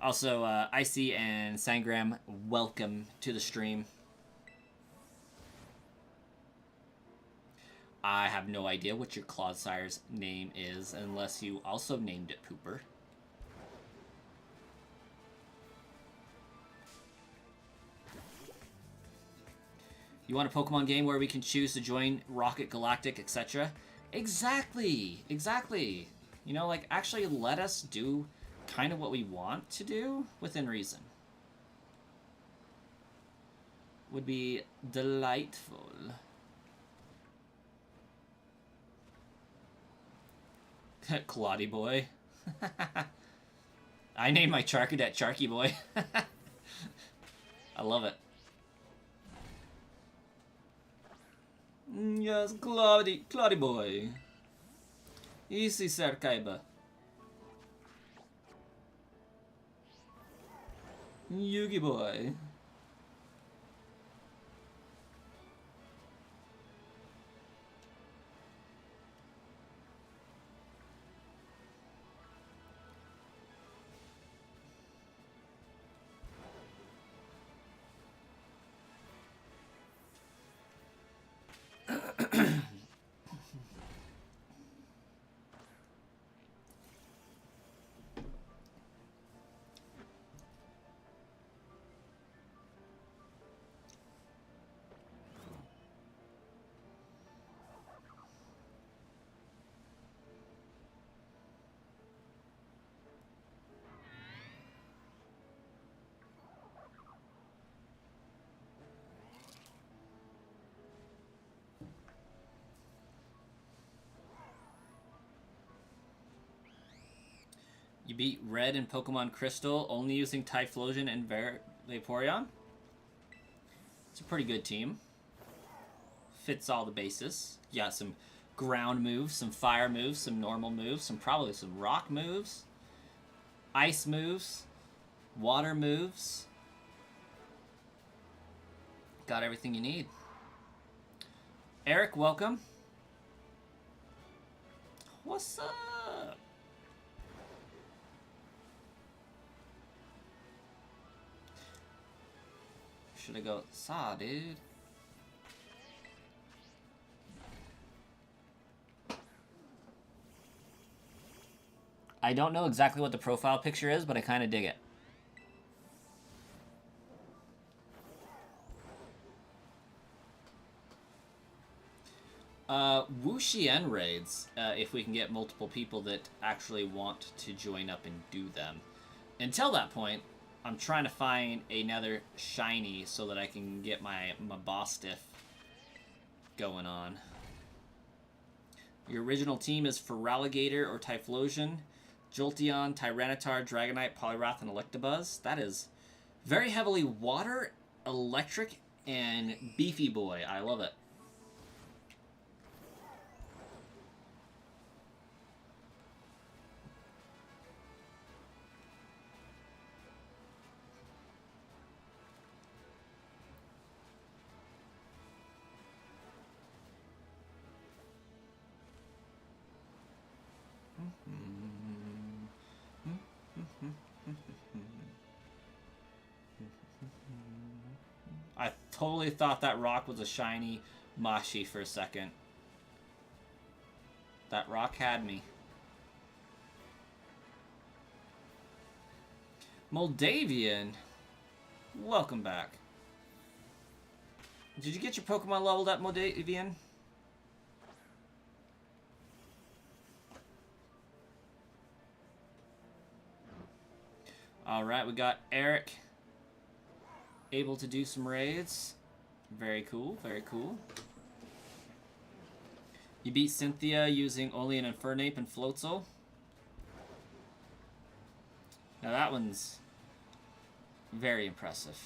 Also, Icy and Sangram, welcome to the stream. I have no idea what your Clodsire's name is, unless you also named it Pooper. You want a Pokemon game where we can choose to join Rocket Galactic, etc.? Exactly! Exactly! Actually let us do kind of what we want to do within reason. Would be delightful. Claudie Boy. I named my Charcadet Charky Boy. I love it. Yes, Claudie Boy. Easy, Sir Kaiba. Yugi Boy. You beat Red in Pokemon Crystal only using Typhlosion and Vaporeon? It's a pretty good team. Fits all the bases. You got some ground moves, some fire moves, some normal moves, probably some rock moves, ice moves, water moves. Got everything you need. Eric, welcome. What's up? Should I go? Saw, dude. I don't know exactly what the profile picture is, but I kind of dig it. Wo-Chien raids, if we can get multiple people that actually want to join up and do them. Until that point, I'm trying to find another shiny so that I can get my Bostiff going on. Your original team is Feraligatr or Typhlosion, Jolteon, Tyranitar, Dragonite, Poliwrath, and Electabuzz. That is very heavily water, electric, and beefy boy. I love it. I totally thought that rock was a shiny Mashi for a second. That rock had me. Moldavian. Welcome back. Did you get your Pokemon leveled up, Moldavian? Alright, we got Eric able to do some raids. Very cool, very cool. You beat Cynthia using only an Infernape and Floatzel. Now that one's very impressive.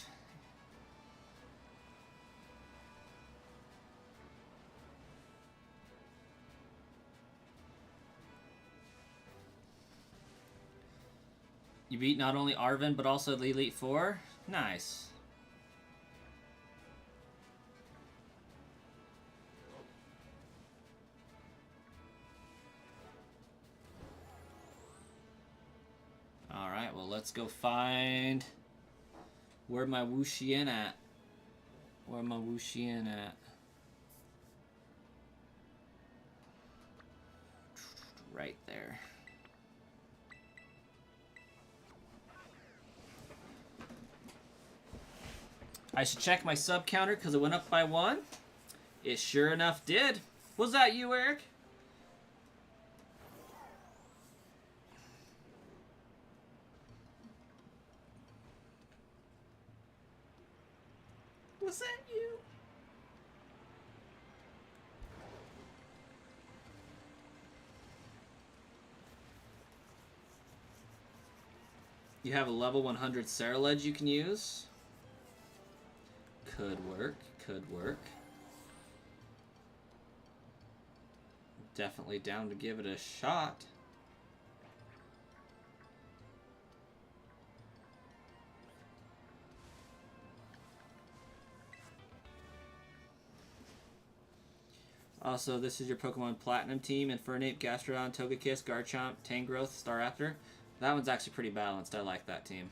You beat not only Arven, but also the Elite Four. Nice. Alright, well, let's go find where my Wo-Chien at. Where my Wo-Chien at? Right there. I should check my sub counter because it went up by 1. It sure enough did. Was that you, Eric? Was that you? You have a level 100 Ceruledge you can use. Could work, could work. Definitely down to give it a shot. Also, this is your Pokemon Platinum team. Infernape, Gastrodon, Togekiss, Garchomp, Tangrowth, Staraptor. That one's actually pretty balanced. I like that team.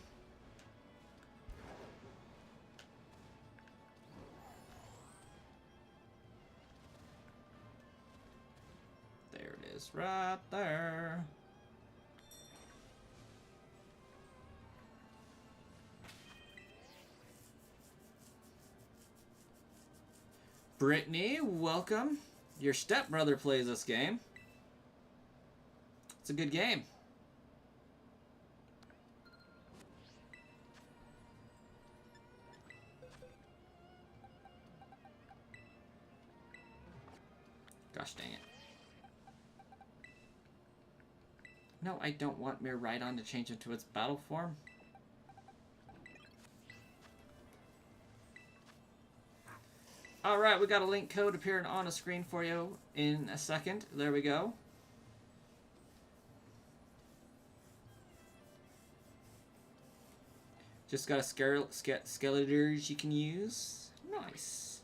There it is, right there. Brittany, welcome. Your stepbrother plays this game. It's a good game. Gosh dang it. No, I don't want Miraidon to change into its battle form. Alright, we got a link code appearing on a screen for you in a second. There we go. Just got a Skeletors you can use. Nice.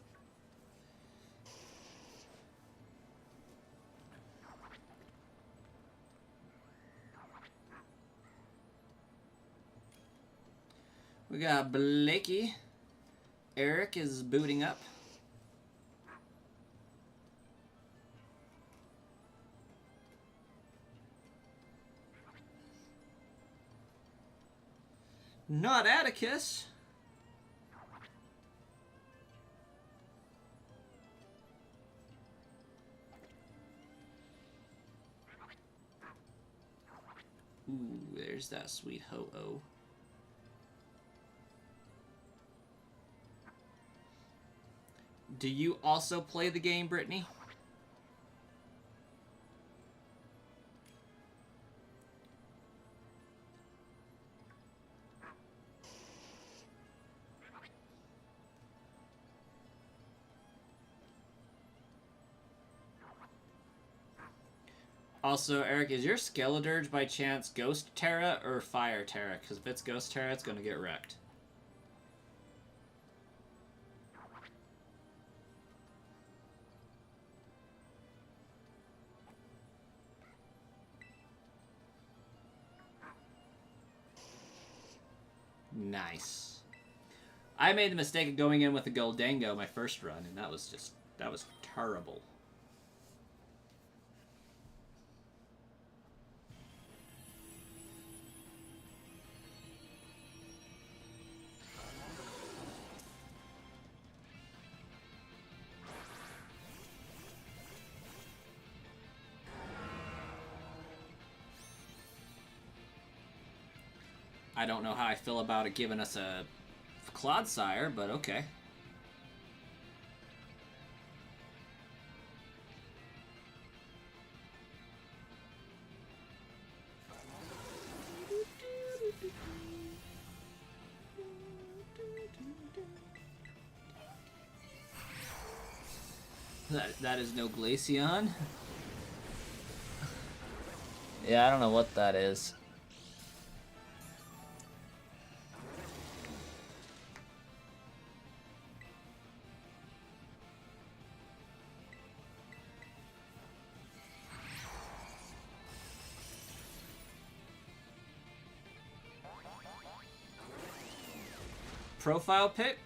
We got Blakey. Eric is booting up. Not Atticus. Ooh, there's that sweet Ho-Oh. Do you also play the game, Brittany? Also, Eric, is your Skeledirge by chance Ghost Terra or Fire Terra? Because if it's Ghost Terra, it's going to get wrecked. Nice. I made the mistake of going in with a Goldango my first run, and that was terrible. I don't know how I feel about it giving us a Clodsire, but okay. That is no Glaceon. Yeah, I don't know what that is. Profile pic?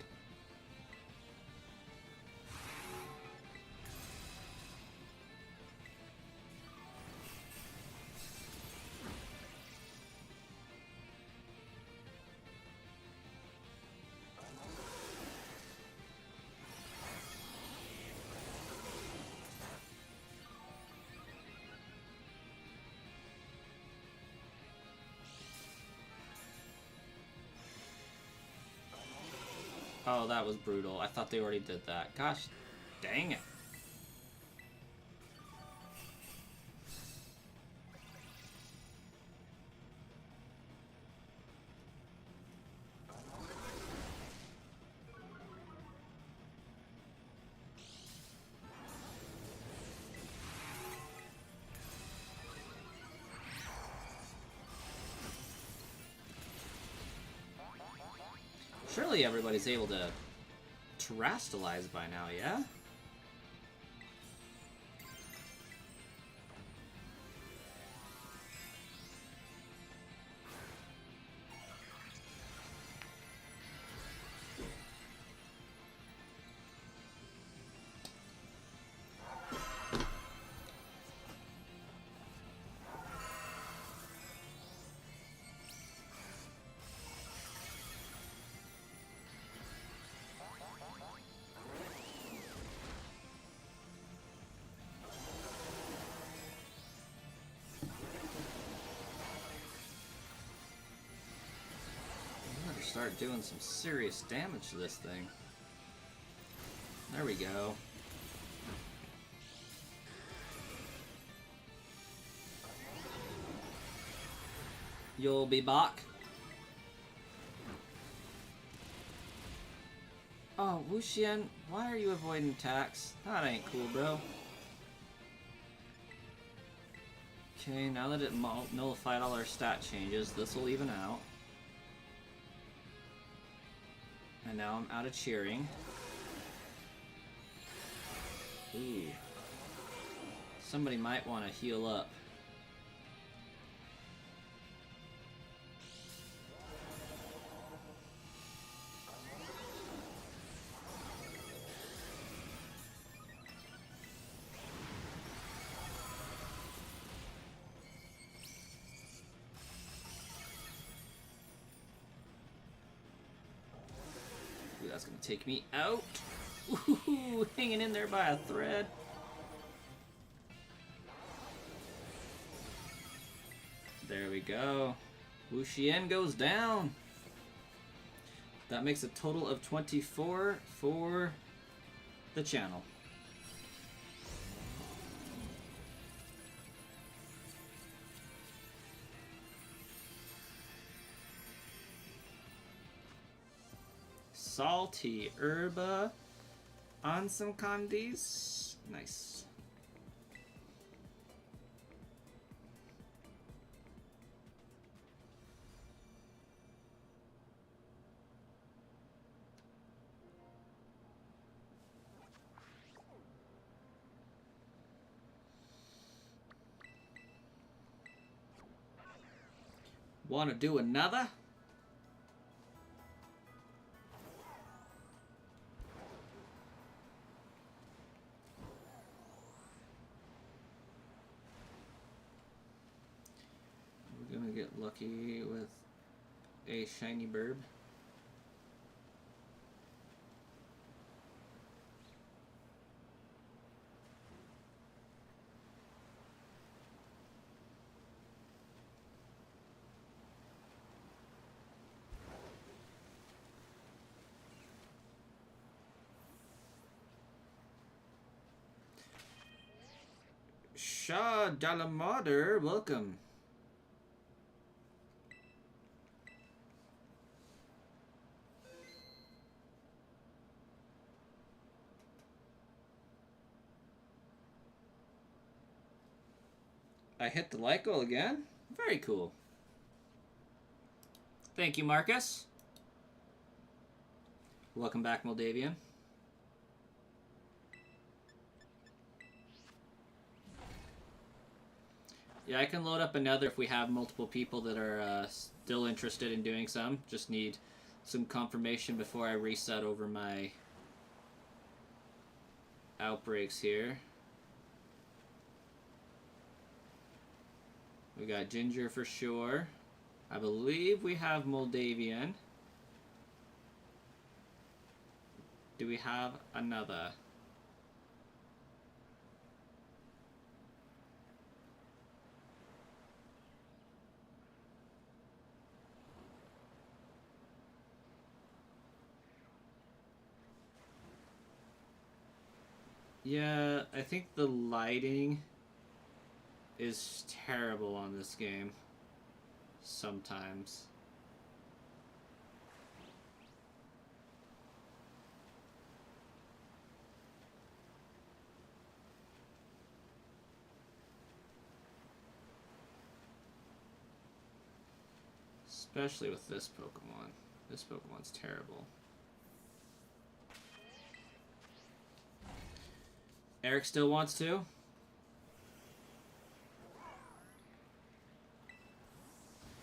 Oh, that was brutal. I thought they already did that. Gosh, dang it. Surely everybody's able to terrestrialize by now, yeah? Start doing some serious damage to this thing. There we go. You'll be back. Oh, Wo-Chien, why are you avoiding attacks? That ain't cool, bro. Okay, now that it nullified all our stat changes, this will even out. And now I'm out of cheering. Ooh. Somebody might want to heal up. That's gonna take me out. Ooh, hanging in there by a thread. There we go. Wo-Chien goes down. That makes a total of 24 for the channel. Salty herba on some candies. Nice. Want to do another? Get lucky with a shiny burb. Shah Dalamader, welcome. I hit the like goal again? Very cool. Thank you, Marcus. Welcome back, Moldavian. Yeah, I can load up another if we have multiple people that are still interested in doing some. Just need some confirmation before I reset over my outbreaks here. We got Ginger for sure. I believe we have Moldavian. Do we have another? Yeah, I think the lighting is terrible on this game. Sometimes. Especially with this Pokemon. This Pokemon's terrible. Eric still wants to?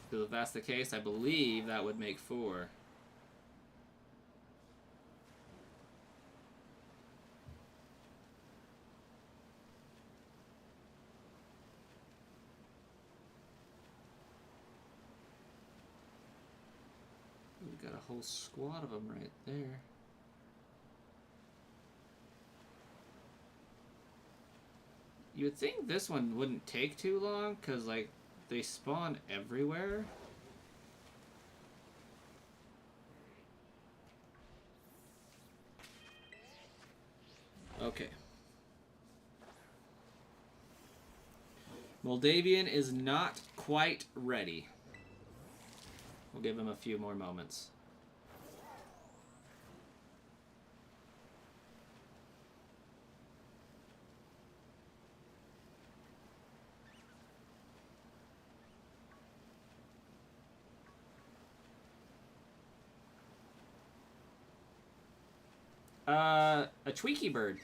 Because if that's the case, I believe that would make 4. We've got a whole squad of them right there. You would think this one wouldn't take too long, because, like, they spawn everywhere. Okay. Moldavian is not quite ready. We'll give him a few more moments. A Tweaky bird.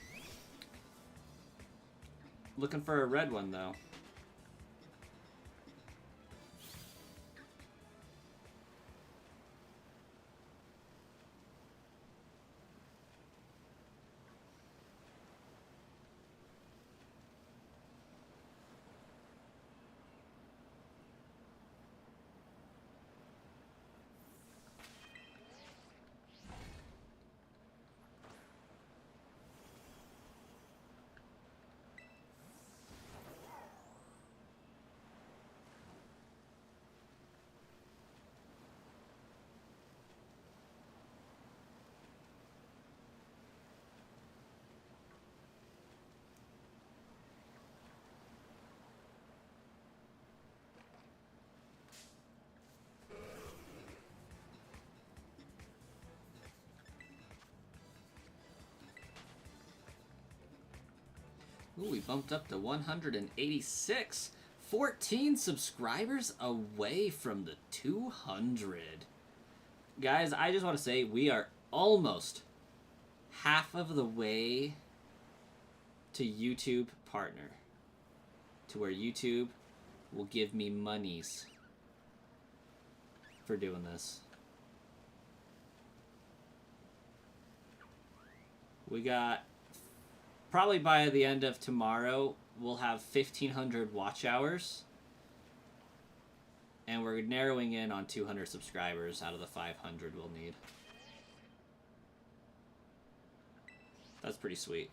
Looking for a red one, though. Ooh, we bumped up to 186. 14 subscribers away from the 200. Guys, I just want to say we are almost half of the way to YouTube partner. To where YouTube will give me monies for doing this. We got... Probably by the end of tomorrow, we'll have 1,500 watch hours. And we're narrowing in on 200 subscribers out of the 500 we'll need. That's pretty sweet.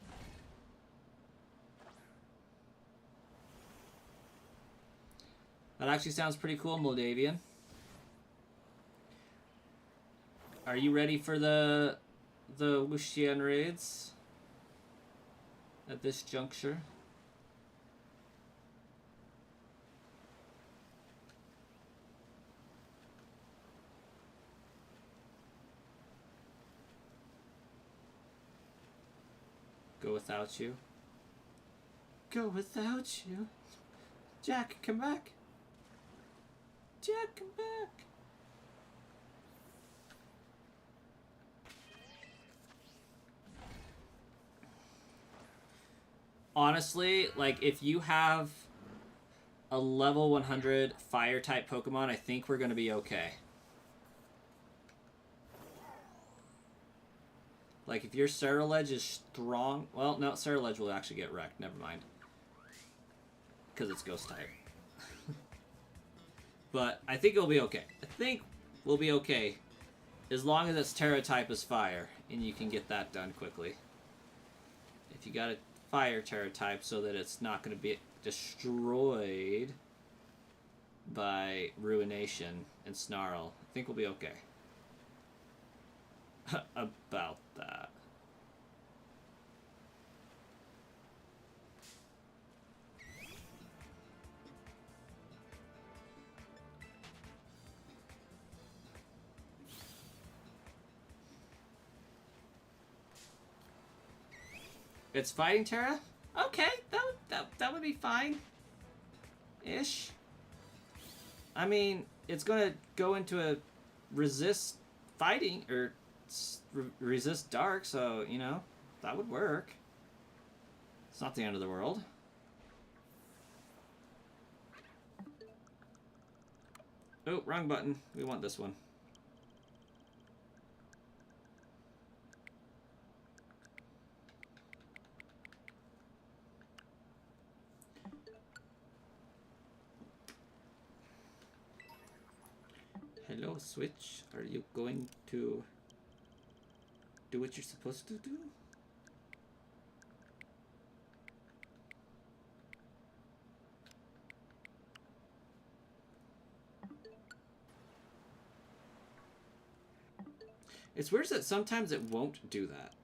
That actually sounds pretty cool, Moldavian. Are you ready for the Wo-Chien raids? At this juncture? Go without you. Go without you. Jack, come back. Jack, come back. Honestly, like, if you have a level 100 fire type Pokemon, I think we're going to be okay. Like, if your Cerulege is strong... Well, no, Cerulege will actually get wrecked. Never mind. Because it's Ghost type. But I think it'll be okay. I think we'll be okay. As long as its Terra type is fire. And you can get that done quickly. If you got a fire Terra type so that it's not going to be destroyed by Ruination and Snarl, I think we'll be okay. About that. It's fighting Terra? Okay, that would be fine. Ish. I mean, it's gonna go into a resist fighting, or resist dark, so, you know, that would work. It's not the end of the world. Oh, wrong button. We want this one. Hello, Switch. Are you going to do what you're supposed to do? It's weird that sometimes it won't do that.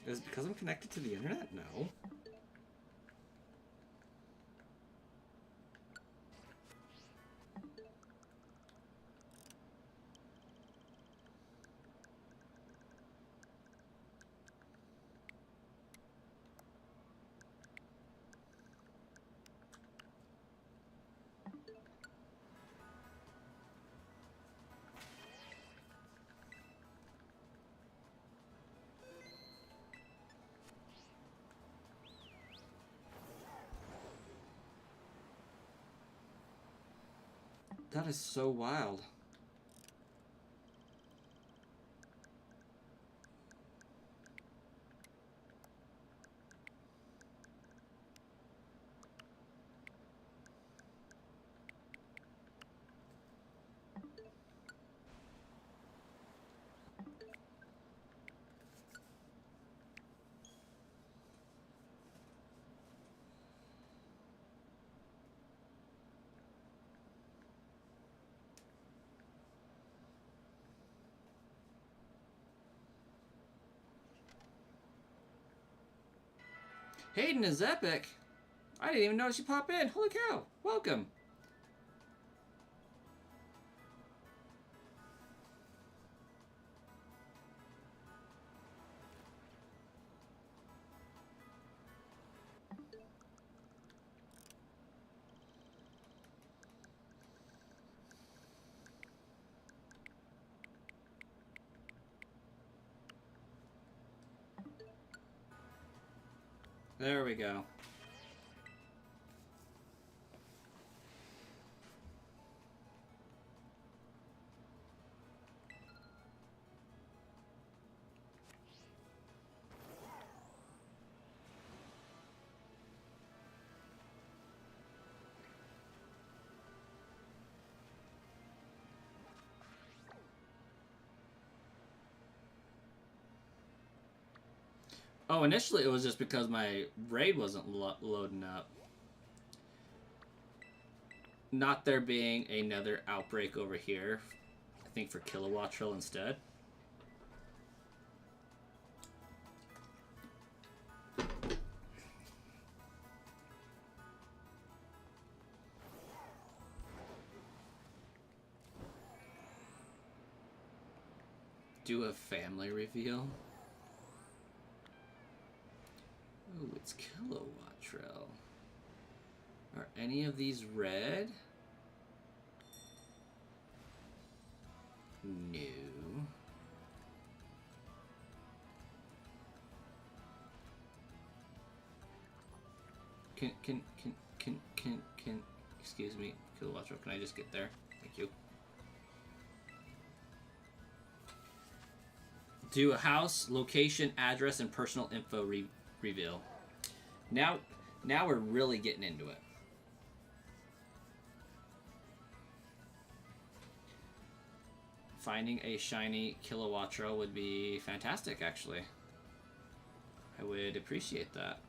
Is it because I'm connected to the internet? No. That is so wild. Hayden is epic. I didn't even notice you pop in. Holy cow. Welcome. There we go. Oh, initially it was just because my raid wasn't loading up. Not there being another outbreak over here. I think for Kilowattrel instead. Do a family reveal. Ooh, it's Kilowattrel. Are any of these red? No. Can excuse me, Kilowattrel, can I just get there? Thank you. Do a house, location, address, and personal info reveal. Now we're really getting into it. Finding a shiny Kilowattrel would be fantastic, actually. I would appreciate that.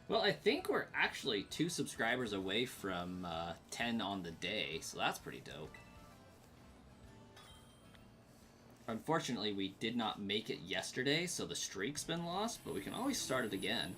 Well, I think we're actually 2 subscribers away from 10 on the day, so that's pretty dope. Unfortunately, we did not make it yesterday, so the streak's been lost, but we can always start it again.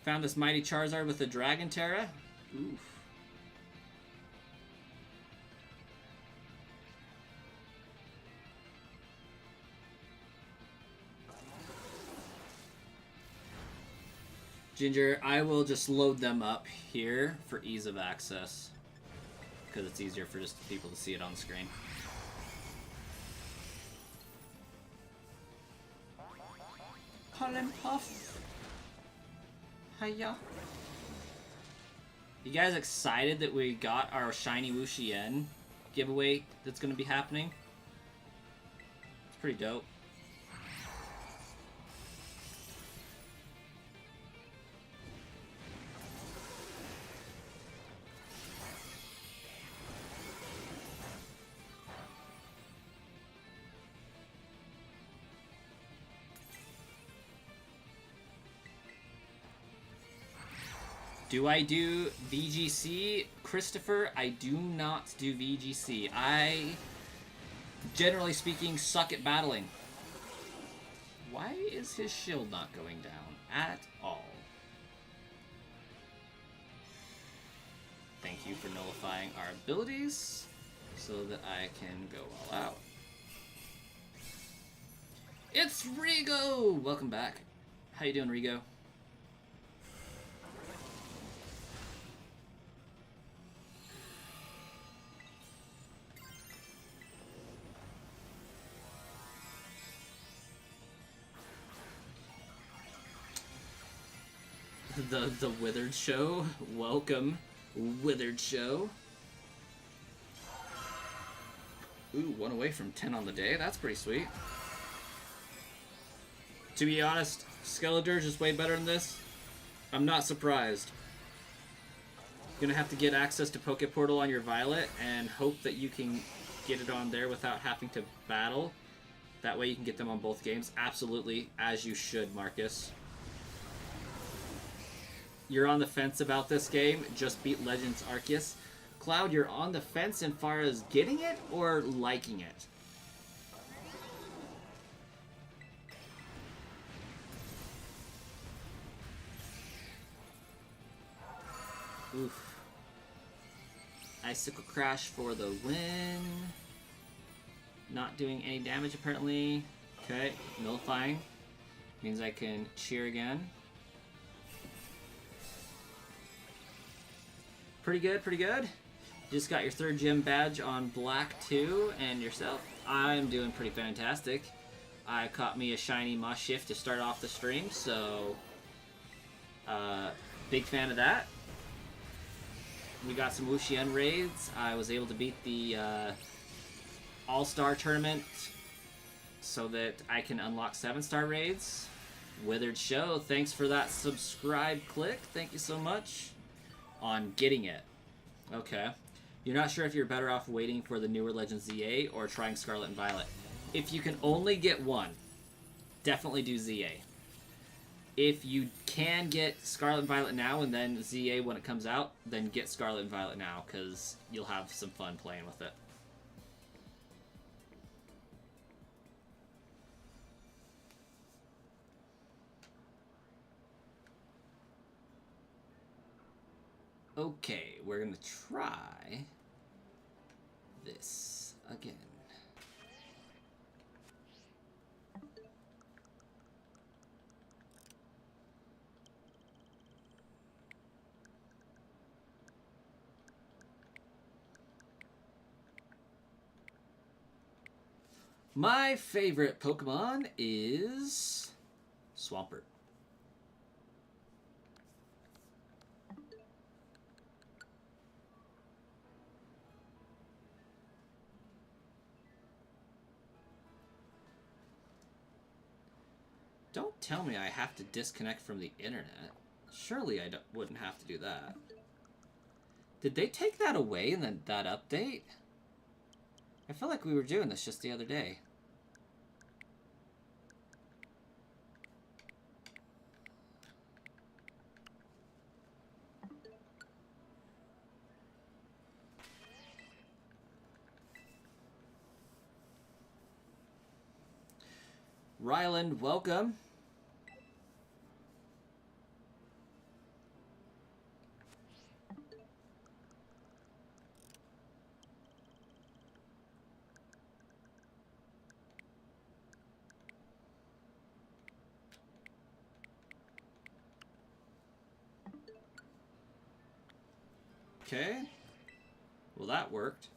Found this mighty Charizard with the Dragon Terra. Oof. Ginger, I will just load them up here for ease of access, because it's easier for just people to see it on the screen. Pollen Puff. Hiya. You guys excited that we got our shiny Wo-Chien giveaway that's going to be happening? It's pretty dope. Do I do VGC, Christopher? I do not do VGC. I, generally speaking, suck at battling. Why is his shield not going down at all? Thank you for nullifying our abilities so that I can go all out. It's Rigo! Welcome back. How you doing, Rigo? The Withered Show. Welcome, Withered Show. Ooh, 1 away from 10 on the day. That's pretty sweet. To be honest, Skeledirge is way better than this. I'm not surprised. You're gonna have to get access to Poke Portal on your Violet and hope that you can get it on there without having to battle. That way you can get them on both games. Absolutely, as you should, Marcus. You're on the fence about this game. Just beat Legends Arceus. Cloud, you're on the fence as far as getting it or liking it? Oof. Icicle Crash for the win. Not doing any damage apparently. Okay, nullifying. Means I can cheer again. Pretty good, pretty good. Just got your 3rd gym badge on black too, and yourself? I'm doing pretty fantastic. I caught me a shiny Moss Shift to start off the stream, so big fan of that. We got some Wo-Chien raids. I was able to beat the All-Star tournament so that I can unlock 7-star raids. Withered Show, thanks for that subscribe click. Thank you so much. On getting it. Okay. You're not sure if you're better off waiting for the newer Legends ZA or trying Scarlet and Violet. If you can only get one, definitely do ZA. If you can get Scarlet and Violet now and then ZA when it comes out, then get Scarlet and Violet now, because you'll have some fun playing with it. Okay, we're gonna try this again. My favorite Pokemon is Swampert. Don't tell me I have to disconnect from the internet. Surely I wouldn't have to do that. Did they take that away in that update? I feel like we were doing this just the other day. Ryland, welcome. Okay. Well, that worked.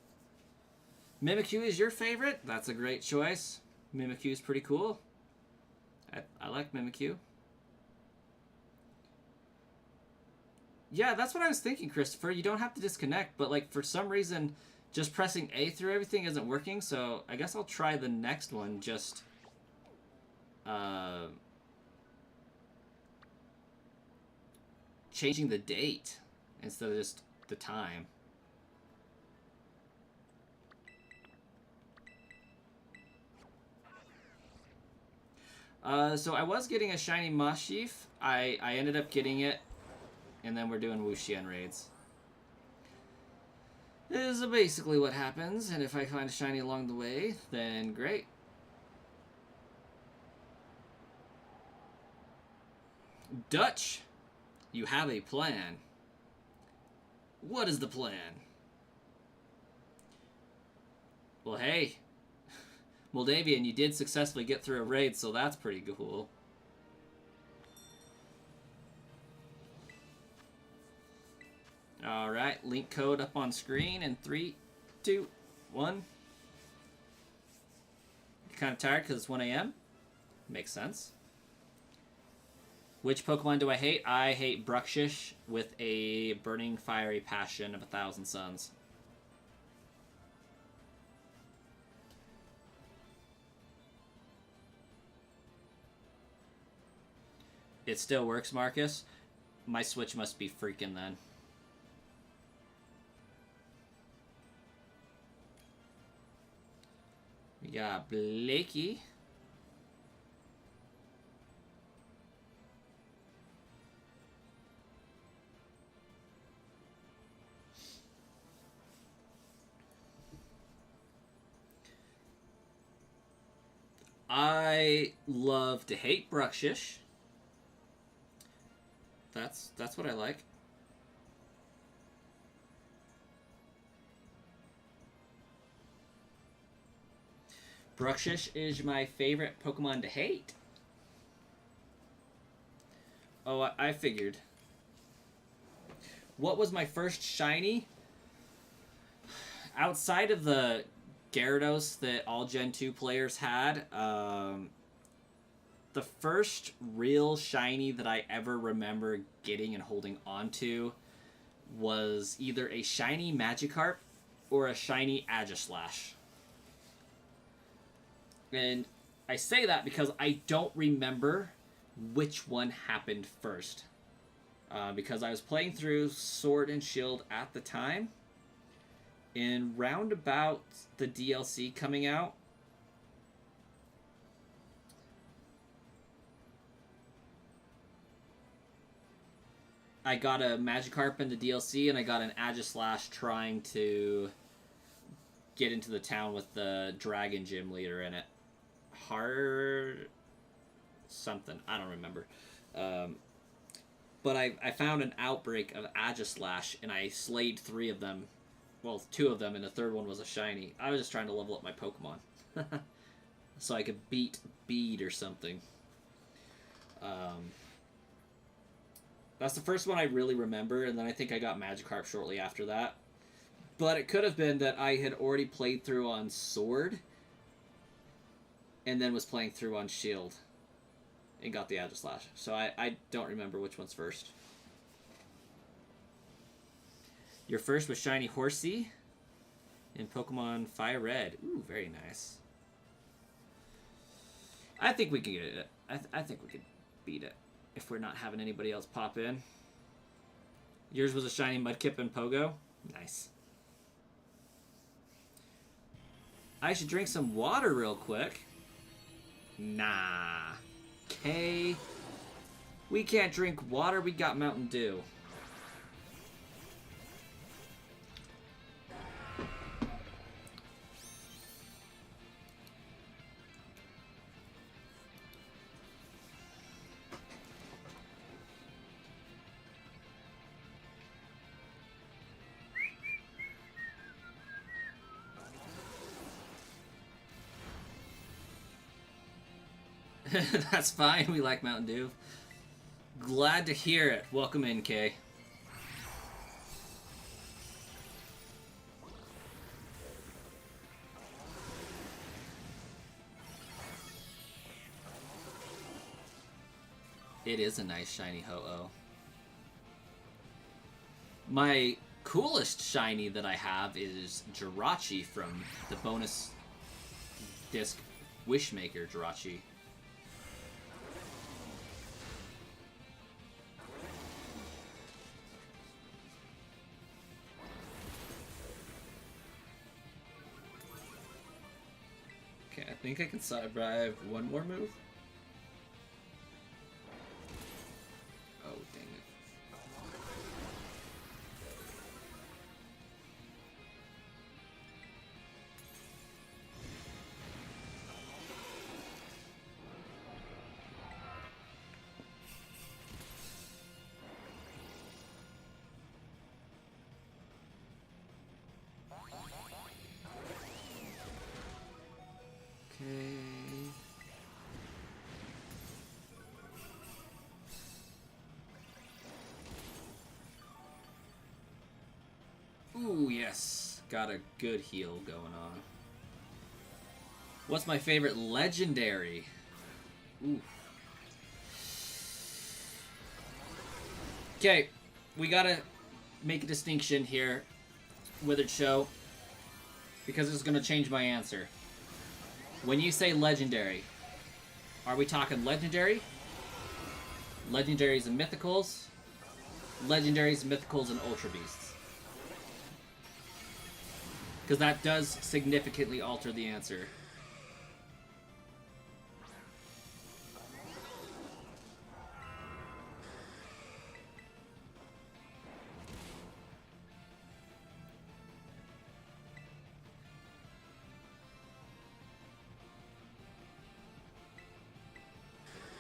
Mimikyu is your favorite? That's a great choice. Mimikyu is pretty cool. I like Mimikyu. Yeah, that's what I was thinking, Christopher. You don't have to disconnect, but like for some reason, just pressing A through everything isn't working, so I guess I'll try the next one, just changing the date instead of just the time. So I was getting a shiny Moshif. I ended up getting it, and then we're doing Wo-Chien raids. This is basically what happens, and if I find a shiny along the way, then great. Dutch, you have a plan. What is the plan? Well, hey, Moldavian, you did successfully get through a raid, so that's pretty cool. Alright, link code up on screen in 3, 2, 1. You're kind of tired because it's 1 a.m.? Makes sense. Which Pokemon do I hate? I hate Bruxish with a burning fiery passion of 1,000 suns. It still works, Marcus? My Switch must be freaking then. We got Blakey. I love to hate Bruxish. That's what I like. Bruxish is my favorite Pokemon to hate. Oh, I figured. What was my first shiny? Outside of the Gyarados that all Gen 2 players had, the first real shiny that I ever remember getting and holding onto was either a shiny Magikarp or a shiny Aegislash. And I say that because I don't remember which one happened first. Because I was playing through Sword and Shield at the time. And round about the DLC coming out, I got a Magikarp in the DLC, and I got an Aegislash trying to get into the town with the Dragon Gym leader in it. Hard something. I don't remember. But I found an outbreak of Aegislash, and I slayed 3 of them. Well, 2 of them, and the third one was a shiny. I was just trying to level up my Pokemon. So I could beat Bead or something. That's the first one I really remember, and then I think I got Magikarp shortly after that. But it could have been that I had already played through on Sword, and then was playing through on Shield, and got the Aegislash. So I don't remember which one's first. Your first was Shiny Horsey in Pokemon Fire Red. Ooh, very nice. I think we can get it. I think we could beat it if we're not having anybody else pop in. Yours was a Shiny Mudkip and Pogo. Nice. I should drink some water real quick. Nah. Okay. We can't drink water. We got Mountain Dew. That's fine. We like Mountain Dew. Glad to hear it. Welcome in, Kay. It is a nice shiny Ho-Oh. My coolest shiny that I have is Jirachi from the bonus disc Wishmaker Jirachi. Okay, I think I can survive one more move. Oh, dang it. Okay. Ooh, yes. Got a good heal going on. What's my favorite legendary? Ooh. Okay, we gotta make a distinction here, Withered Show, because it's gonna change my answer. When you say legendary, are we talking legendary? Legendaries and mythicals? Legendaries, mythicals, and ultra beasts? Because that does significantly alter the answer.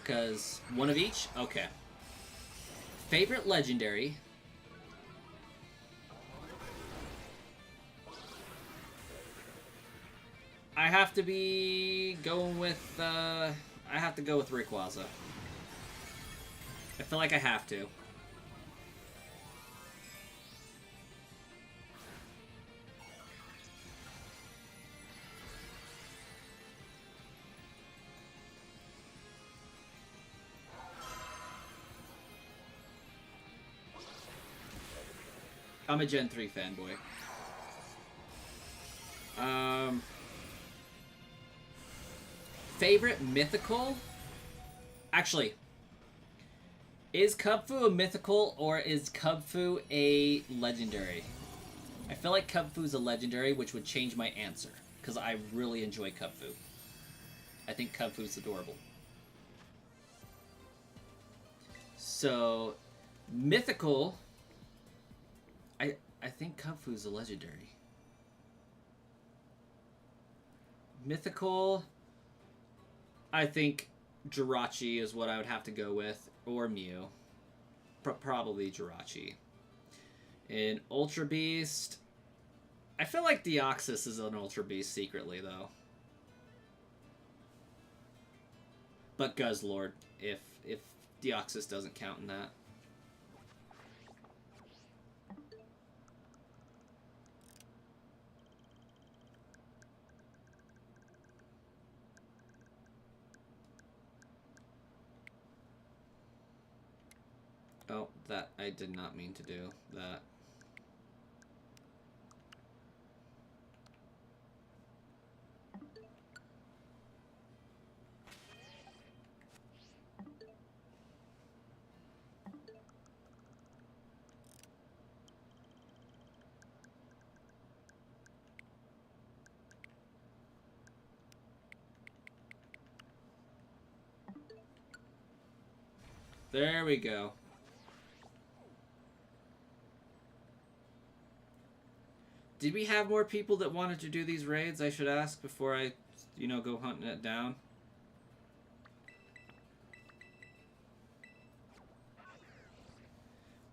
Because one of each? Okay. Favorite legendary. I have to be going with, I have to go with Rayquaza. I feel like I have to. I'm a Gen 3 fanboy. Favorite mythical? Actually, is Kubfu a mythical or is Kubfu a legendary? I feel like Kubfu's a legendary, which would change my answer, because I really enjoy Kubfu. I think Kubfu's adorable. So, mythical, I think Kubfu's a legendary. Mythical, I think Jirachi is what I would have to go with, or Mew. Probably Jirachi. In Ultra Beast, I feel like Deoxys is an Ultra Beast secretly, though. But Guzzlord, if Deoxys doesn't count in that. Oh, that I did not mean to do that. There we go. Did we have more people that wanted to do these raids, I should ask, before I, go hunting it down?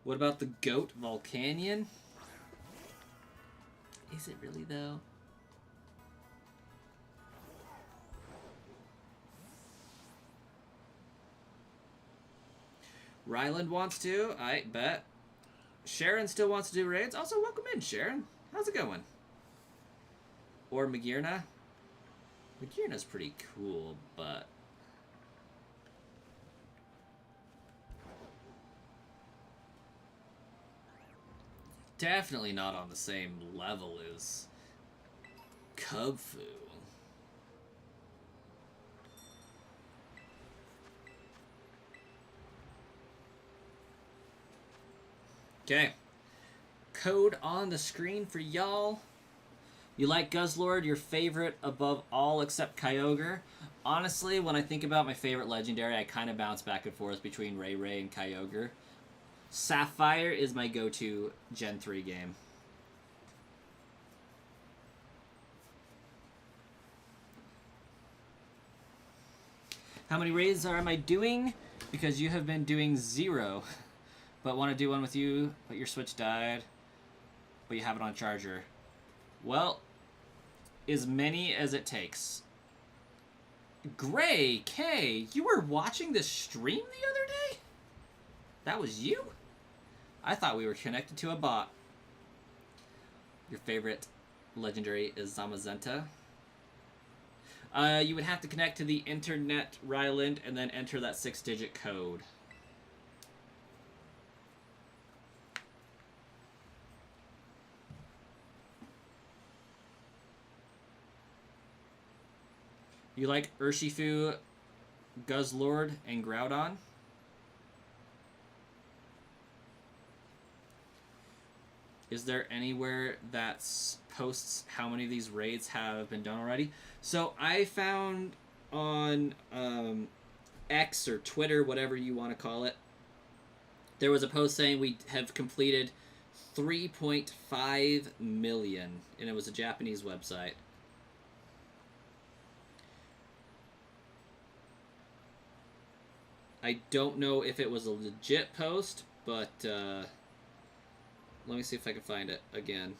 What about the goat Volcanion? Is it really, though? Ryland wants to, I bet. Sharon still wants to do raids. Also, welcome in, Sharon. How's it going? Or Magirna? Magirna's pretty cool, but... definitely not on the same level as Kubfu. Okay. Code on the screen for y'all. You like Guzzlord, your favorite above all except Kyogre? Honestly, when I think about my favorite legendary, I kind of bounce back and forth between Ray Ray and Kyogre. Sapphire is my go-to Gen 3 game. How many raids am I doing? Because you have been doing 0. But want to do one with you, but your Switch died. But you have it on charger. Well, as many as it takes. Gray K, you were watching this stream the other day? That was you? I thought we were connected to a bot. Your favorite legendary is Zamazenta. You would have to connect to the internet, Ryland, and then enter that 6-digit code. You like Urshifu, Guzzlord, and Groudon? Is there anywhere that posts how many of these raids have been done already? So I found on X or Twitter, whatever you want to call it, there was a post saying we have completed 3.5 million, and it was a Japanese website. I don't know if it was a legit post, but let me see if I can find it again.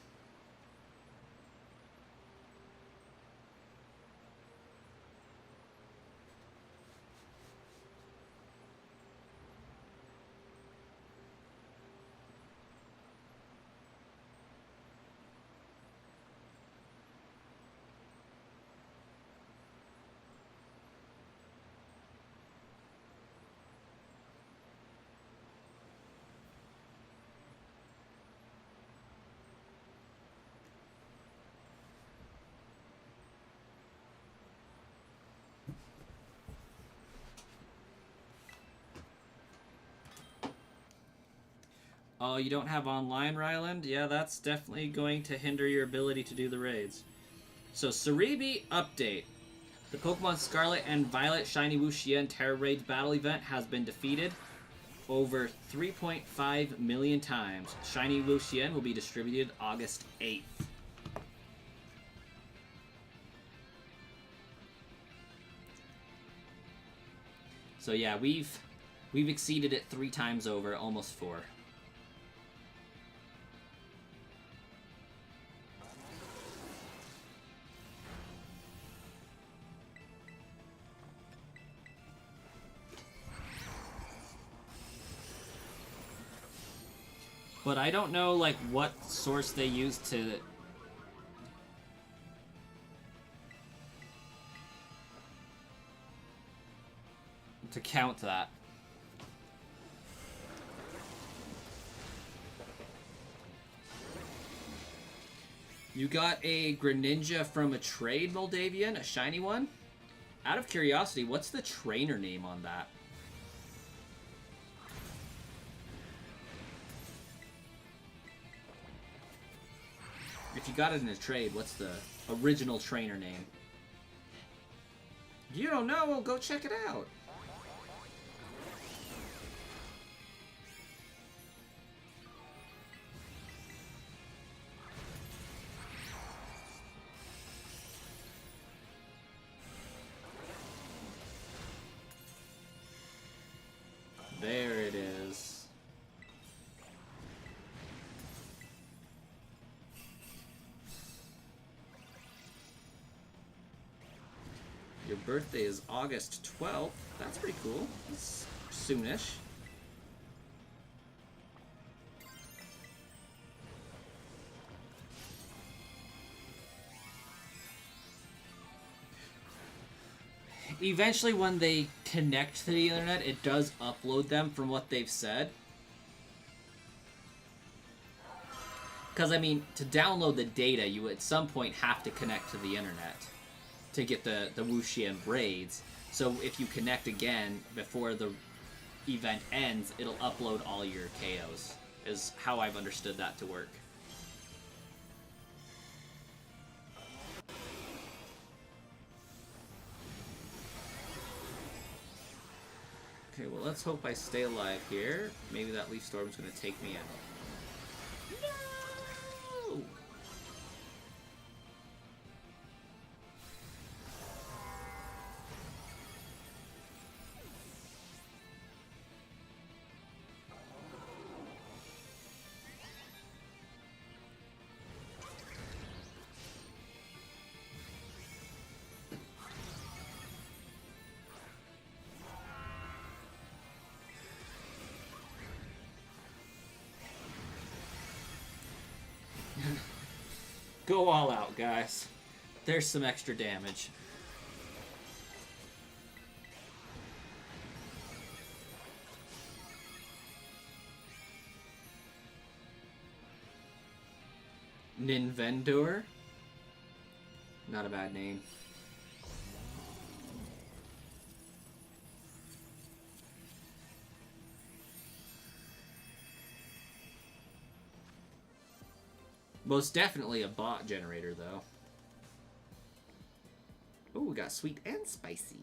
Oh, you don't have online, Ryland? Yeah, that's definitely going to hinder your ability to do the raids. So, Cerebi update. The Pokemon Scarlet and Violet Shiny Wo-Chien Terra Raids battle event has been defeated over 3.5 million times. Shiny Wo-Chien will be distributed August 8th. So yeah, we've exceeded it 3 times over, almost 4. But I don't know, like, what source they use to count that. You got a Greninja from a trade, Moldavian, a shiny one? Out of curiosity, what's the trainer name on that? If you got it in a trade, what's the original trainer name? You don't know? Well, go check it out. There it is. Your birthday is August 12th. That's pretty cool. That's soonish. Eventually, when they connect to the internet, it does upload them from what they've said. Because, I mean, to download the data, you at some point have to connect to the internet to get the Wo-Chien braids. So if you connect again before the event ends, it'll upload all your KOs, is how I've understood that to work. Okay, well, let's hope I stay alive here. Maybe that Leaf Storm's gonna take me out. No! Go all out, guys. There's some extra damage. Ninvendor? Not a bad name. Most definitely a bot generator, though. Oh, we got sweet and spicy.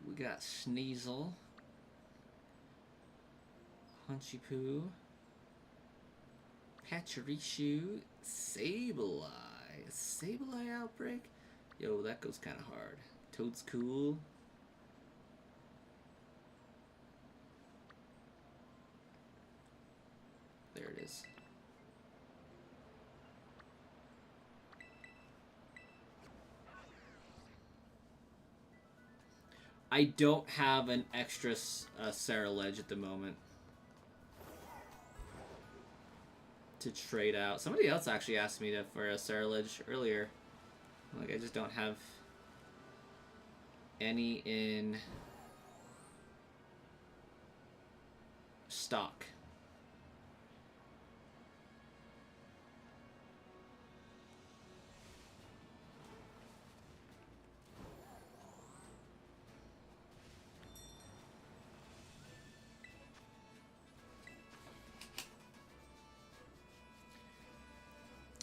We got Sneasel, Hunchipoo, Pachirisu, Sableye. Sableye outbreak? Yo, that goes kind of hard. Toad's cool. There it is. I don't have an extra Sarah Ledge at the moment. to trade out. Somebody else actually asked me for a Cerulege earlier. Like, I just don't have any in stock.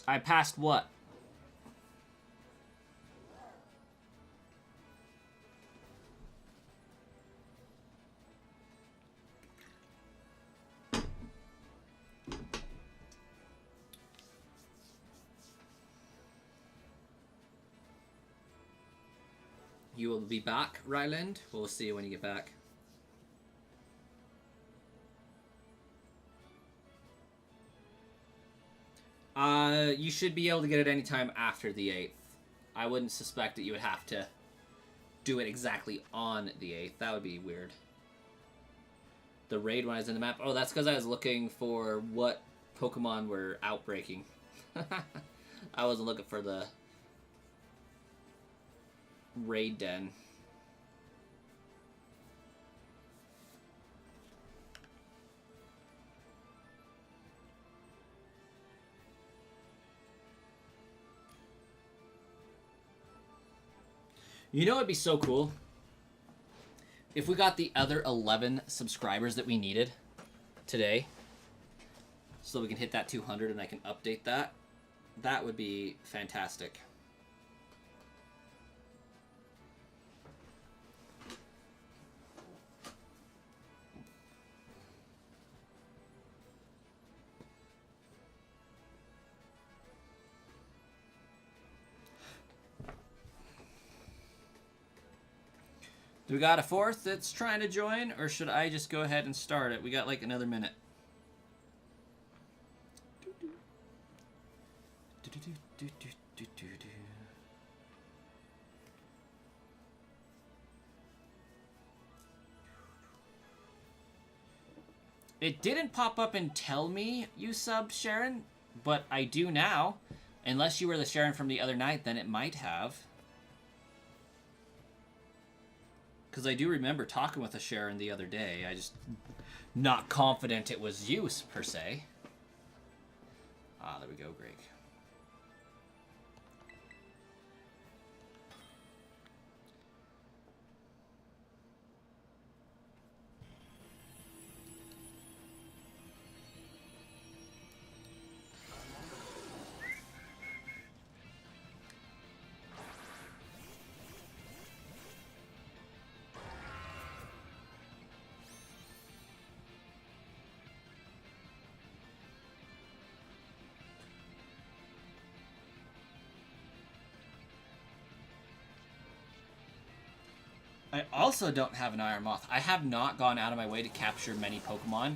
I passed what? You will be back, Ryland. We'll see you when you get back. You should be able to get it anytime after the 8th. I wouldn't suspect that you would have to do it exactly on the 8th. That would be weird. The raid when I was in the map. Oh, that's because I was looking for what Pokemon were outbreaking. I wasn't looking for the raid den. You know, it'd be so cool if we got the other 11 subscribers that we needed today, so we can hit that 200 and I can update that. That would be fantastic. Do we got a fourth that's trying to join, or should I just go ahead and start it? We got like another minute. It didn't pop up and tell me you subbed, Sharon, but I do now. Unless you were the Sharon from the other night, then it might have. Because I do remember talking with a Sharon the other day. I just not confident it was you, per se. Ah, there we go, Greg. I also don't have an Iron Moth. I have not gone out of my way to capture many Pokemon.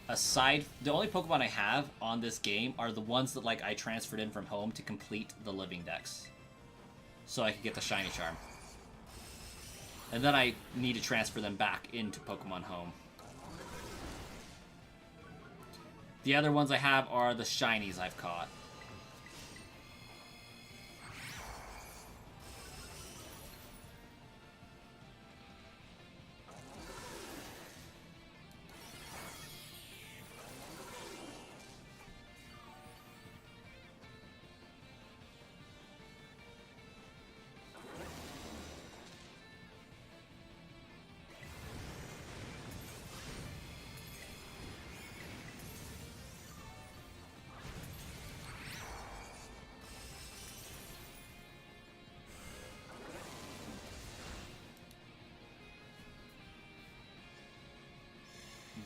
Aside, the only Pokemon I have on this game are the ones that like I transferred in from home to complete the Living Dex, so I could get the Shiny Charm. And then I need to transfer them back into Pokemon Home. The other ones I have are the Shinies I've caught.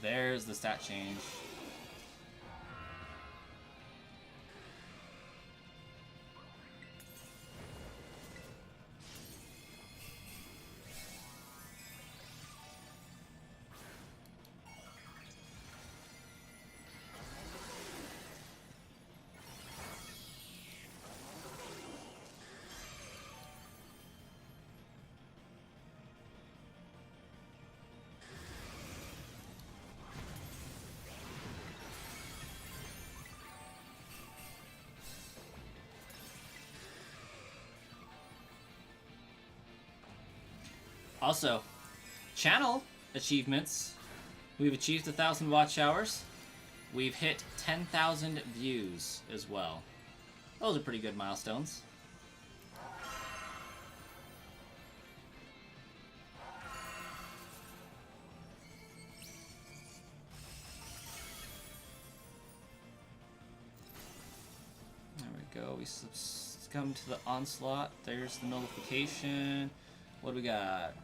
There's the stat change. Also, channel achievements. We've achieved 1,000 watch hours. We've hit 10,000 views as well. Those are pretty good milestones. There we go. We come to the onslaught. There's the notification. What do we got?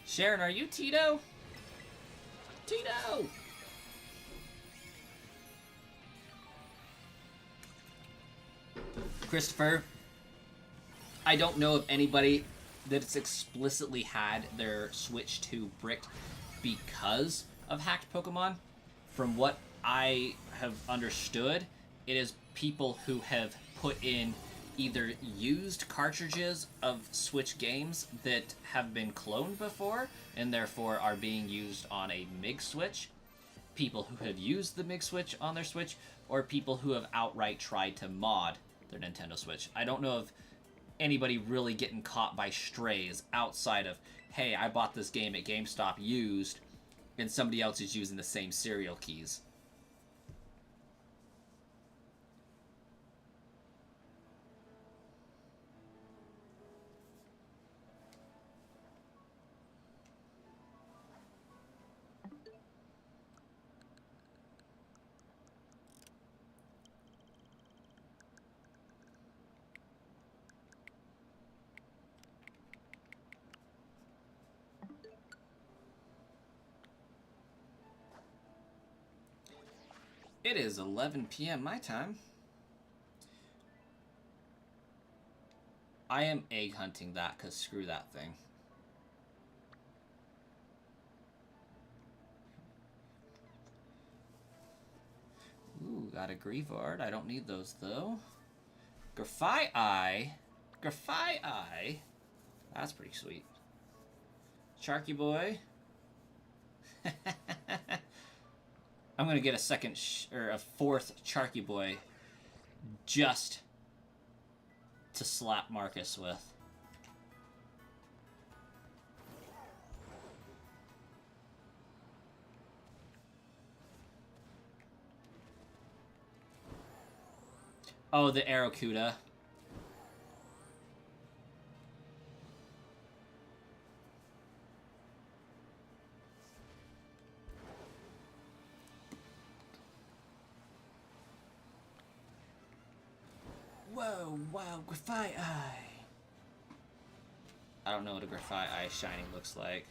Sharon, are you Tito? Tito! Christopher, I don't know of anybody that's explicitly had their Switch 2 bricked because of hacked Pokemon. From what I have understood, it is people who have put in either used cartridges of Switch games that have been cloned before and therefore are being used on a MiG Switch, people who have used the MiG Switch on their Switch, or people who have outright tried to mod their Nintendo Switch. I don't know of anybody really getting caught by strays outside of, hey, I bought this game at GameStop used, and somebody else is using the same serial keys. It is 11 p.m. my time. I am egg hunting that, because screw that thing. Ooh, got a Grievard. I don't need those, though. Grafai-Eye. Grafai-Eye. That's pretty sweet. Sharky Boy. I'm gonna get a second or a fourth Sharky Boy just to slap Marcus with. Oh, the Arrokuda. Whoa, wow, Grafai-Eye. I don't know what a Grafai-Eye shiny looks like.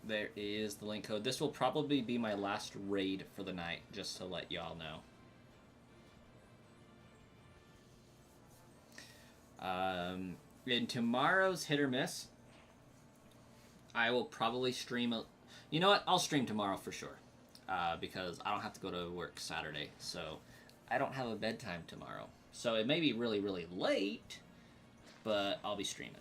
There is the link code. This will probably be my last raid for the night, just to let y'all know. In tomorrow's Hit or Miss, I will probably stream you know what? I'll stream tomorrow for sure. Because I don't have to go to work Saturday, so I don't have a bedtime tomorrow. So it may be really, really late, but I'll be streaming.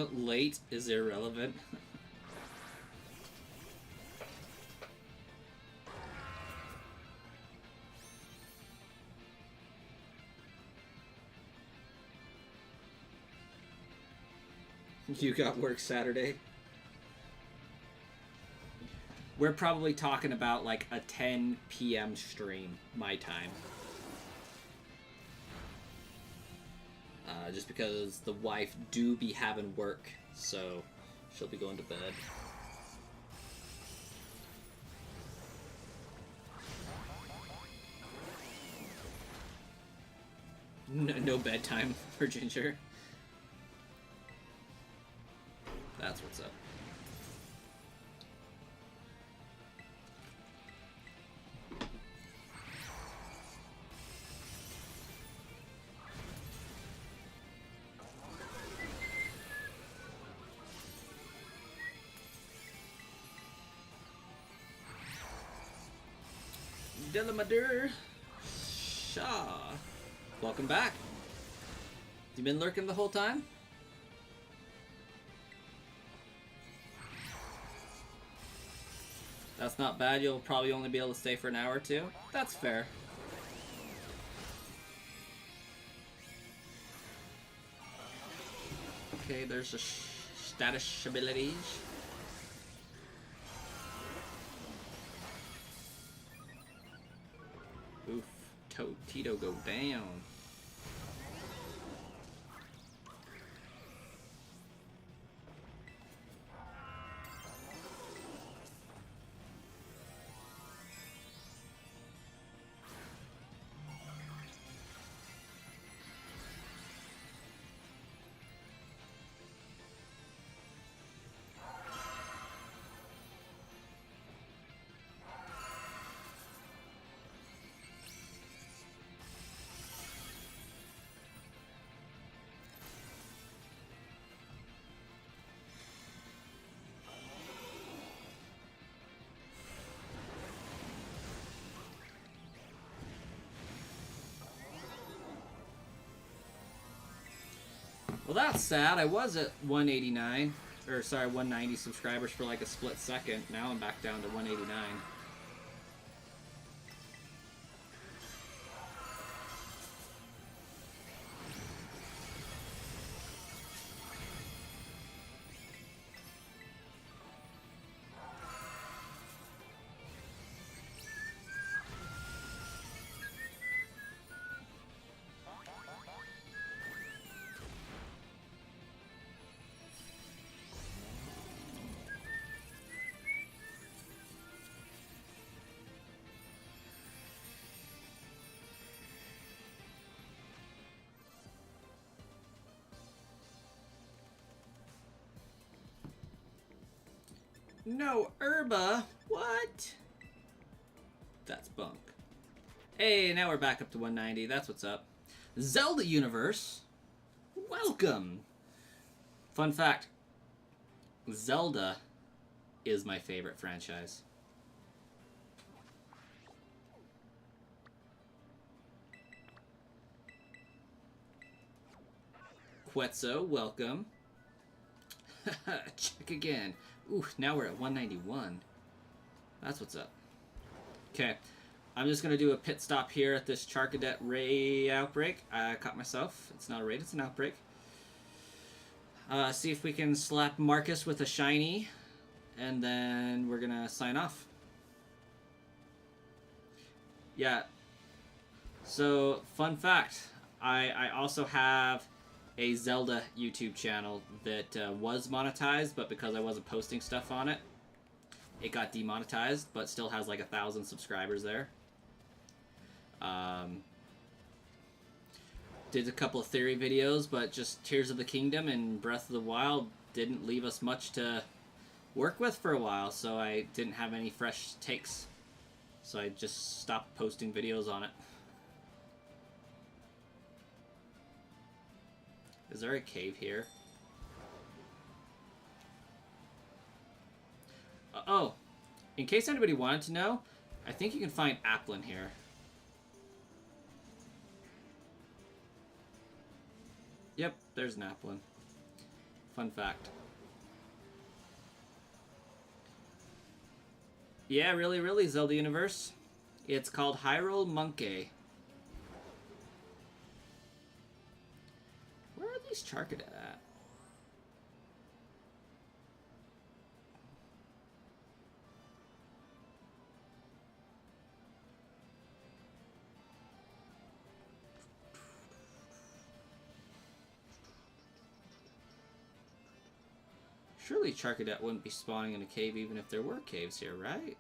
Late is irrelevant. You got work Saturday? We're probably talking about like a 10 p.m. stream, my time. Just because the wife do be having work, so she'll be going to bed. No bedtime for Ginger. That's what's up. Delamadur Shaw. Welcome back. You been lurking the whole time? That's not bad. You'll probably only be able to stay for an hour or two. That's fair. Okay, there's the status abilities. Oof, Tito go down. Well, that's sad. I was at 189, or sorry, 190 subscribers for like a split second. Now I'm back down to 189. No, Herba? What? That's bunk. Hey, now we're back up to 190. That's what's up. Zelda Universe, welcome! Fun fact, Zelda is my favorite franchise. Quetzal, welcome. Check again. Ooh, now we're at 191. That's what's up. Okay, I'm just going to do a pit stop here at this Charcadet Ray outbreak. I caught myself. It's not a raid, it's an outbreak. See if we can slap Marcus with a shiny, and then we're going to sign off. Yeah. So, fun fact. I also have a Zelda YouTube channel that was monetized, but because I wasn't posting stuff on it, it got demonetized, but still has like 1,000 subscribers there. Did a couple of theory videos, but just Tears of the Kingdom and Breath of the Wild didn't leave us much to work with for a while, so I didn't have any fresh takes. So I just stopped posting videos on it. Is there a cave here? Oh, in case anybody wanted to know, I think you can find Applin here. Yep, there's an Applin. Fun fact. Yeah, really, really, Zelda Universe. It's called Hyrule Monkey. Where are these Charcadet at? Surely Charcadet wouldn't be spawning in a cave even if there were caves here, right?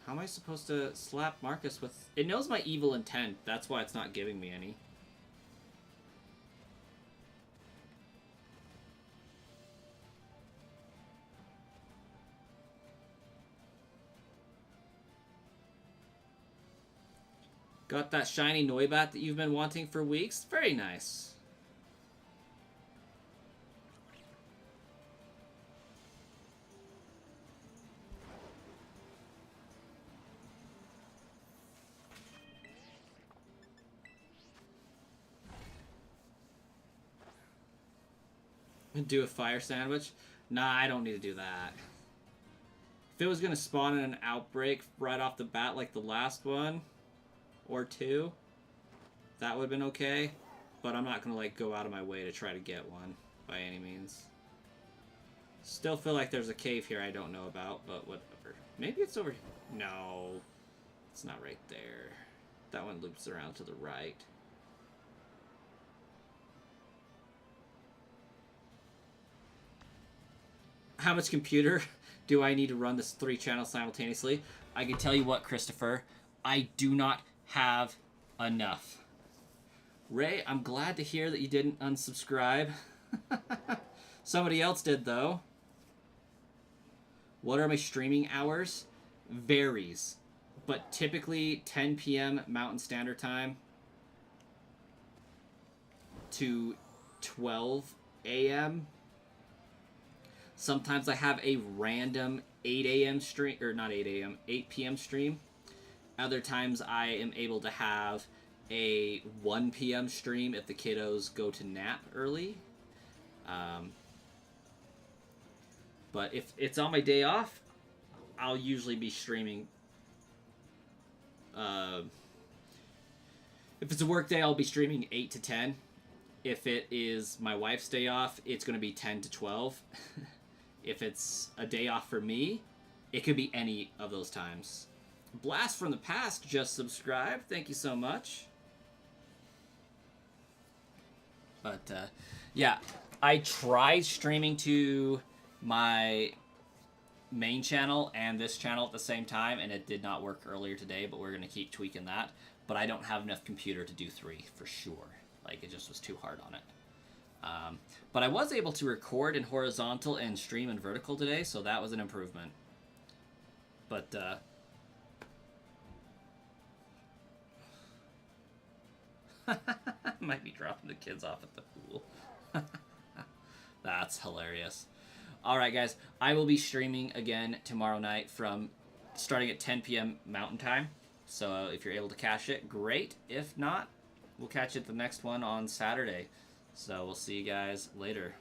How am I supposed to slap Marcus with... It knows my evil intent. That's why it's not giving me any. Got that shiny Noibat that you've been wanting for weeks? Very nice. Do a fire sandwich? Nah, I don't need to do that. If it was going to spawn in an outbreak right off the bat like the last one... or two, that would have been okay, but I'm not gonna like go out of my way to try to get one by any means. Still feel like there's a cave here I don't know about, but whatever. Maybe it's over... No, it's not right there. That one loops around to the right. How much computer do I need to run this 3 channels simultaneously? I can tell you what, Christopher, I do not have enough. Ray, I'm glad to hear that you didn't unsubscribe. Somebody else did, though. What are my streaming hours? Varies. But typically 10 p.m. Mountain Standard Time to 12 a.m. Sometimes I have a random 8 a.m. stream, or not 8 a.m., 8 p.m. stream. Other times I am able to have a 1 p.m. stream if the kiddos go to nap early. But if it's on my day off, I'll usually be streaming. If it's a work day, I'll be streaming 8 to 10. If it is my wife's day off, it's going to be 10 to 12. If it's a day off for me, it could be any of those times. Blast from the Past just subscribed. Thank you so much. But, yeah, I tried streaming to my main channel and this channel at the same time, and it did not work earlier today, but we're going to keep tweaking that. But I don't have enough computer to do 3, for sure. Like, it just was too hard on it. But I was able to record in horizontal and stream in vertical today, so that was an improvement. But, might be dropping the kids off at the pool. That's hilarious. Alright, guys. I will be streaming again tomorrow night from starting at 10 p.m. Mountain Time. So if you're able to catch it, great. If not, we'll catch it the next one on Saturday. So we'll see you guys later.